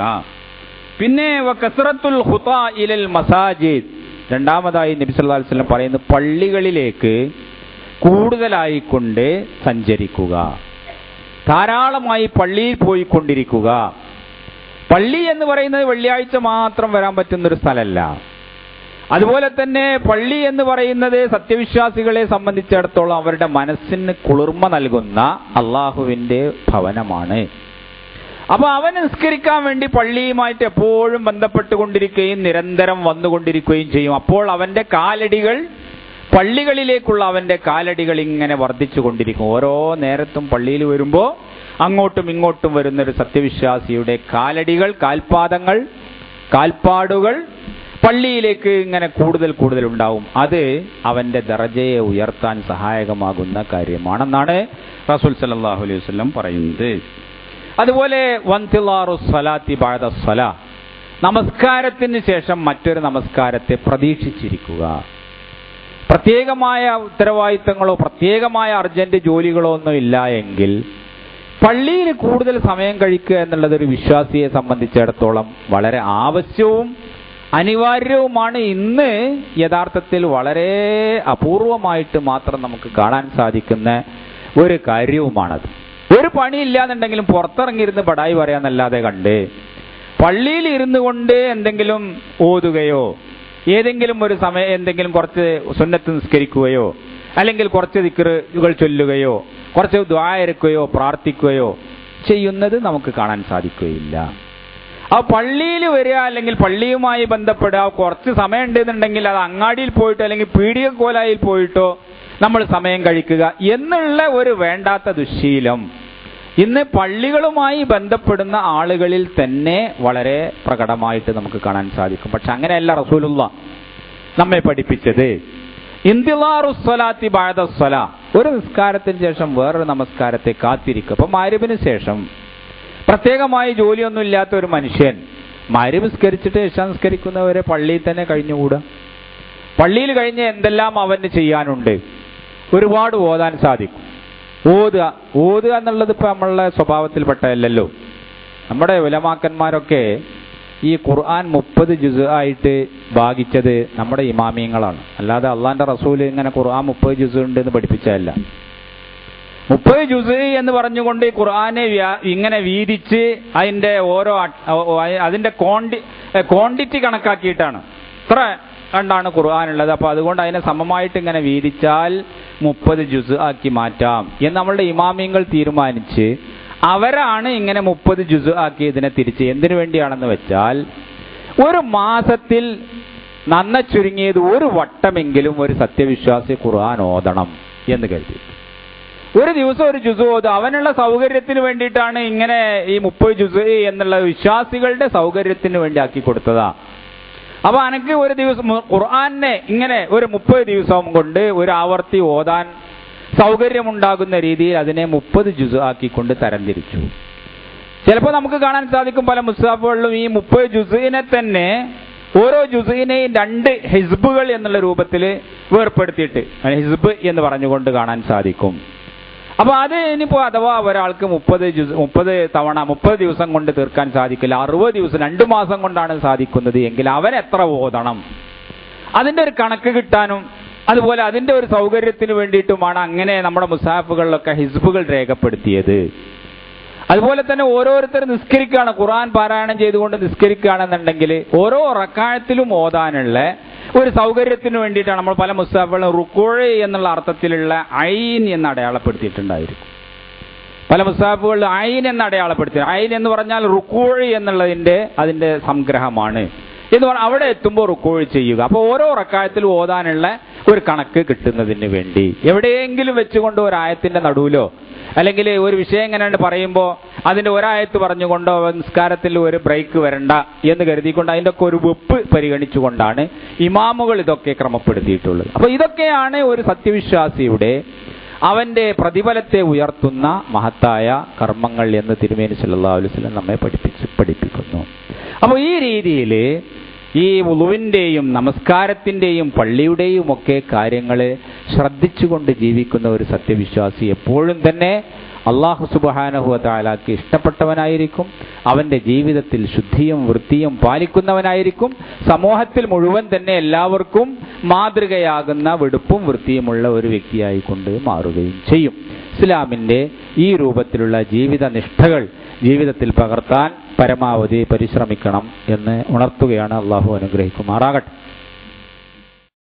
പിന്നെ വകസ്റത്തുൽ ഖുതാ ഇലൽ മസാജിദ്, രണ്ടാമതായി നബി സല്ലല്ലാഹു അലൈഹി വസല്ലം പറയുന്നു, പള്ളികളിലേക്ക് കൂടുതലായിക്കൊണ്ട് സഞ്ചരിക്കുക, ധാരാളമായി പള്ളിയിൽ പോയിക്കൊണ്ടിരിക്കുക. പള്ളി എന്ന് പറയുന്നത് വെള്ളിയാഴ്ച മാത്രം വരാൻ പറ്റുന്നൊരു സ്ഥലമല്ല. അതുപോലെ തന്നെ പള്ളി എന്ന് പറയുന്നത് സത്യവിശ്വാസികളെ സംബന്ധിച്ചിടത്തോളം അവരുടെ മനസ്സിന് കുളിർമ നൽകുന്ന അള്ളാഹുവിന്റെ ഭവനമാണ്. അപ്പൊ അവൻ നിസ്കരിക്കാൻ വേണ്ടി പള്ളിയുമായിട്ട് എപ്പോഴും ബന്ധപ്പെട്ടുകൊണ്ടിരിക്കുകയും നിരന്തരം വന്നുകൊണ്ടിരിക്കുകയും ചെയ്യും. അപ്പോൾ അവന്റെ കാലടികൾ, പള്ളികളിലേക്കുള്ള അവന്റെ കാലടികൾ ഇങ്ങനെ വർദ്ധിച്ചു കൊണ്ടിരിക്കും. ഓരോ നേരത്തും പള്ളിയിൽ വരുമ്പോൾ അങ്ങോട്ടും ഇങ്ങോട്ടും വരുന്നൊരു സത്യവിശ്വാസിയുടെ കാലടികൾ, കാൽപാദങ്ങൾ, കാൽപ്പാടുകൾ പള്ളിയിലേക്ക് ഇങ്ങനെ കൂടുതൽ കൂടുതൽ ഉണ്ടാവും. അത് അവന്റെ ദറജയെ ഉയർത്താൻ സഹായകമാകുന്ന കാര്യമാണെന്നാണ് റസൂൽ സല്ലല്ലാഹു അലൈഹി വസല്ലം പറയുന്നത്. അതുപോലെ വൻതിലാറു സ്വലാത്തി ബഅദ സ്വലാ, നമസ്കാരത്തിന് ശേഷം മറ്റൊരു നമസ്കാരത്തെ പ്രതീക്ഷിച്ചിരിക്കുക. പ്രത്യേകമായ ഉത്തരവാദിത്തങ്ങളോ പ്രത്യേകമായ അർജന്റ് ജോലികളോ ഒന്നും ഇല്ല എങ്കിൽ പള്ളിയിൽ കൂടുതൽ സമയം കഴിക്കുക എന്നുള്ളത് ഒരു വിശ്വാസിയെ സംബന്ധിച്ചിടത്തോളം വളരെ ആവശ്യവും അനിവാര്യവുമാണ്. ഇന്ന് യഥാർത്ഥത്തിൽ വളരെ അപൂർവമായിട്ട് മാത്രം നമുക്ക് കാണാൻ സാധിക്കുന്ന ഒരു കാര്യവുമാണത്. ഒരു പണിയില്ല എന്നുണ്ടെങ്കിലും പുറത്തിറങ്ങിയിരുന്ന് പടായി പറയാന്നല്ലാതെ കണ്ട് പള്ളിയിൽ ഇരുന്നു കൊണ്ട് എന്തെങ്കിലും ഓതുകയോ ഏതെങ്കിലും ഒരു സമയം എന്തെങ്കിലും കുറച്ച് സുന്നത്ത് നിസ്കരിക്കുകയോ അല്ലെങ്കിൽ കുറച്ച് ദിക്റുകൾ ചൊല്ലുകയോ കുറച്ച് ദുആ ഇറക്കുകയോ പ്രാർത്ഥിക്കുകയോ ചെയ്യുന്നത് നമുക്ക് കാണാൻ സാധിക്കുകയില്ല. ആ പള്ളിയിൽ വരിക അല്ലെങ്കിൽ പള്ളിയുമായി ബന്ധപ്പെടുക, കുറച്ച് സമയം ഉണ്ടെന്നുണ്ടെങ്കിൽ അത് അങ്ങാടിയിൽ പോയിട്ടോ അല്ലെങ്കിൽ പീഡികക്കോലായിൽ പോയിട്ടോ നമ്മൾ സമയം കഴിക്കുക എന്നുള്ള ഒരു വേണ്ടാത്ത ദുശ്ശീലം ഇന്ന് പള്ളികളുമായി ബന്ധപ്പെടുന്ന ആളുകളിൽ തന്നെ വളരെ പ്രകടമായിട്ട് നമുക്ക് കാണാൻ സാധിക്കും. പക്ഷെ അങ്ങനെയല്ല റസൂലുള്ളാഹ് നമ്മെ പഠിപ്പിച്ചത്. ഇന്തിളാറുസ് സ്വലാത്തി ബഅദ സ്വലാ, ഒരു നിസ്കാരത്തിന് ശേഷം വേറൊരു നമസ്കാരത്തെ കാത്തിരിക്കുക. അപ്പൊ മഗ്‌രിബിന് ശേഷം പ്രത്യേകമായി ജോലിയൊന്നും ഇല്ലാത്ത ഒരു മനുഷ്യൻ മഗ്‌രിബ് നിസ്കരിച്ചിട്ട് ഇശാ നിസ്കരിക്കുന്നവരെ പള്ളിയിൽ തന്നെ കഴിഞ്ഞുകൂടാ. പള്ളിയിൽ കഴിഞ്ഞ് എന്തെല്ലാം അവന് ചെയ്യാനുണ്ട്, ഒരുപാട് ഓതാൻ സാധിക്കും. ഓതുക എന്നുള്ളത് ഇപ്പൊ നമ്മളുടെ സ്വഭാവത്തിൽപ്പെട്ടതല്ലല്ലോ. നമ്മുടെ ഉലമാക്കന്മാരൊക്കെ ഈ ഖുർആൻ 30 ജുസ് ആയിട്ട് ഭാഗിച്ചത് നമ്മുടെ ഇമാമിയങ്ങളാണ്. അല്ലാതെ അള്ളാന്റെ റസൂല് ഇങ്ങനെ ഖുർആൻ 30 ജുസ് ഉണ്ട് എന്ന് പഠിപ്പിച്ചതല്ല. 30 ജുസ് എന്ന് പറഞ്ഞുകൊണ്ട് ഈ ഖുർആനെ ഇങ്ങനെ വീതിച്ച് അതിന്റെ ഓരോ അതിന്റെ ക്വാണ്ടിറ്റി കണക്കാക്കിയിട്ടാണ് ഇത്ര കണ്ടാണ് ഖുർആൻ ഉള്ളത്. അപ്പൊ അതുകൊണ്ട് അതിനെ സമമായിട്ട് ഇങ്ങനെ വീതിച്ചാൽ 30 ജുസ് ആക്കി മാറ്റാം എന്ന് നമ്മളുടെ ഇമാമിയങ്ങൾ തീരുമാനിച്ച് അവരാണ് ഇങ്ങനെ 30 ജുസ് ആക്കി ഇതിനെ തിരിച്ച്. എന്തിനു വേണ്ടിയാണെന്ന് വെച്ചാൽ ഒരു മാസത്തിൽ നന്ന ചുരുങ്ങിയത് ഒരു വട്ടമെങ്കിലും ഒരു സത്യവിശ്വാസി ഖുർആൻ ഓതണം എന്ന് കരുതി. ഒരു ദിവസം ഒരു ജുസ് ഓതും. അവനുള്ള സൗകര്യത്തിന് വേണ്ടിയിട്ടാണ് ഇങ്ങനെ ഈ 30 ജുസ് എന്നുള്ള വിശ്വാസികളുടെ സൗകര്യത്തിന് വേണ്ടി ആക്കി കൊടുത്തതാ. അപ്പൊ അനക്ക് ഒരു ദിവസം ഖുർആനെ ഇങ്ങനെ ഒരു 30 ദിവസം കൊണ്ട് ഒരു ആവർത്തി ഓതാൻ സൗകര്യമുണ്ടാകുന്ന രീതിയിൽ അതിനെ 30 ജുസ് ആക്കിക്കൊണ്ട് തരംതിരിച്ചു. ചിലപ്പോൾ നമുക്ക് കാണാൻ സാധിക്കും പല മുസ്ഹഫുകളിലും ഈ 30 ജുസിനെ തന്നെ ഓരോ ജുസിനെയും 2 ഹിസ്ബുകൾ എന്നുള്ള രൂപത്തിൽ വേർപ്പെടുത്തിയിട്ട് ഹിസ്ബ് എന്ന് പറഞ്ഞുകൊണ്ട് കാണാൻ സാധിക്കും. അപ്പൊ അത് ഇനിയിപ്പോ അഥവാ ഒരാൾക്ക് 30 തവണ 30 ദിവസം കൊണ്ട് തീർക്കാൻ സാധിക്കില്ല, 60 ദിവസം 2 മാസം കൊണ്ടാണ് സാധിക്കുന്നത് എങ്കിൽ അവൻ എത്ര ഓതണം, അതിന്റെ ഒരു കണക്ക് കിട്ടാനും അതുപോലെ അതിന്റെ ഒരു സൗകര്യത്തിന് വേണ്ടിയിട്ടുമാണ് അങ്ങനെ നമ്മുടെ മുസാഫുകളിലൊക്കെ ഹിസ്ബുകൾ രേഖപ്പെടുത്തിയത്. അതുപോലെ തന്നെ ഓരോരുത്തർ നിസ്കരിക്കുകയാണ്, ഖുർആൻ പാരായണം ചെയ്തുകൊണ്ട് നിസ്കരിക്കുകയാണെന്നുണ്ടെങ്കിൽ ഓരോ റക്അത്തിലും ഓതാനുള്ള ഒരു സൗകര്യത്തിന് വേണ്ടിയിട്ടാണ് നമ്മൾ പല മുസ്ഹഫുകളും റുക്കൂഅ് എന്നുള്ള അർത്ഥത്തിലുള്ള ഐൻ എന്ന് അടയാളപ്പെടുത്തിയിട്ടുണ്ടായിരിക്കും. പല മുസ്ഹഫുകളിൽ ഐൻ എന്ന് അടയാളപ്പെടുത്തി. ഐൻ എന്ന് പറഞ്ഞാൽ റുക്കൂഅ് എന്നുള്ളതിന്റെ അതിന്റെ സംഗ്രഹമാണ് എന്ന് പറഞ്ഞാൽ അവിടെ എത്തുമ്പോൾ റുക്കൂഅ് ചെയ്യുക. അപ്പോൾ ഓരോ റക്അത്തിലും ഓതാനുള്ള ഒരു കണക്ക് കിട്ടുന്നതിന് വേണ്ടി എവിടെയെങ്കിലും വെച്ചുകൊണ്ട് ഒരായത്തിന്റെ നടുവിലോ അല്ലെങ്കിൽ ഒരു വിഷയം എങ്ങനെയാണ് പറയുമ്പോൾ അതിന്റെ ഒരായത്ത് പറഞ്ഞുകൊണ്ടോ നിസ്കാരത്തിൽ ഒരു ബ്രേക്ക് വരണ്ട എന്ന് കരുതിക്കൊണ്ട് അതിൻ്റെ ഒക്കെ ഒരു വെപ്പ് പരിഗണിച്ചുകൊണ്ടാണ് ഇമാമുകൾ ഇതൊക്കെ ക്രമപ്പെടുത്തിയിട്ടുള്ളത്. അപ്പൊ ഇതൊക്കെയാണ് ഒരു സത്യവിശ്വാസിയുടെ അവന്റെ പ്രതിഫലത്തെ ഉയർത്തുന്ന മഹത്തായ കർമ്മങ്ങൾ എന്ന് തിരുമേനി സല്ലല്ലാഹു അലൈഹി വസല്ലം നമ്മെ പഠിപ്പിക്കുന്നു. അപ്പോൾ ഈ രീതിയിൽ ഈ വുളുവിന്റെയും നമസ്കാരത്തിന്റെയും പള്ളിയുടെയും ഒക്കെ കാര്യങ്ങളെ ശ്രദ്ധിച്ചുകൊണ്ട് ജീവിക്കുന്ന ഒരു സത്യവിശ്വാസി എപ്പോഴും തന്നെ അല്ലാഹു സുബ്ഹാനഹു വ തആലക്ക് ഇഷ്ടപ്പെട്ടവനായിരിക്കും. അവന്റെ ജീവിതത്തിൽ ശുദ്ധിയും വൃത്തിയും പാലിക്കുന്നവനായിരിക്കും. സമൂഹത്തിൽ മുഴുവൻ തന്നെ എല്ലാവർക്കും മാതൃകയാകുന്ന വെടുപ്പും വൃത്തിയുമുള്ള ഒരു വ്യക്തിയായിക്കൊണ്ട് മാറുകയും ചെയ്യും. ഇസ്ലാമിന്റെ ഈ രൂപത്തിലുള്ള ജീവിത നിഷ്ഠകൾ ജീവിതത്തിൽ പകർത്താൻ പരമാവധി പരിശ്രമിക്കണം എന്ന് ഉണർത്തുകയാണ്. അള്ളാഹു അനുഗ്രഹിക്കുമാറാകട്ടെ.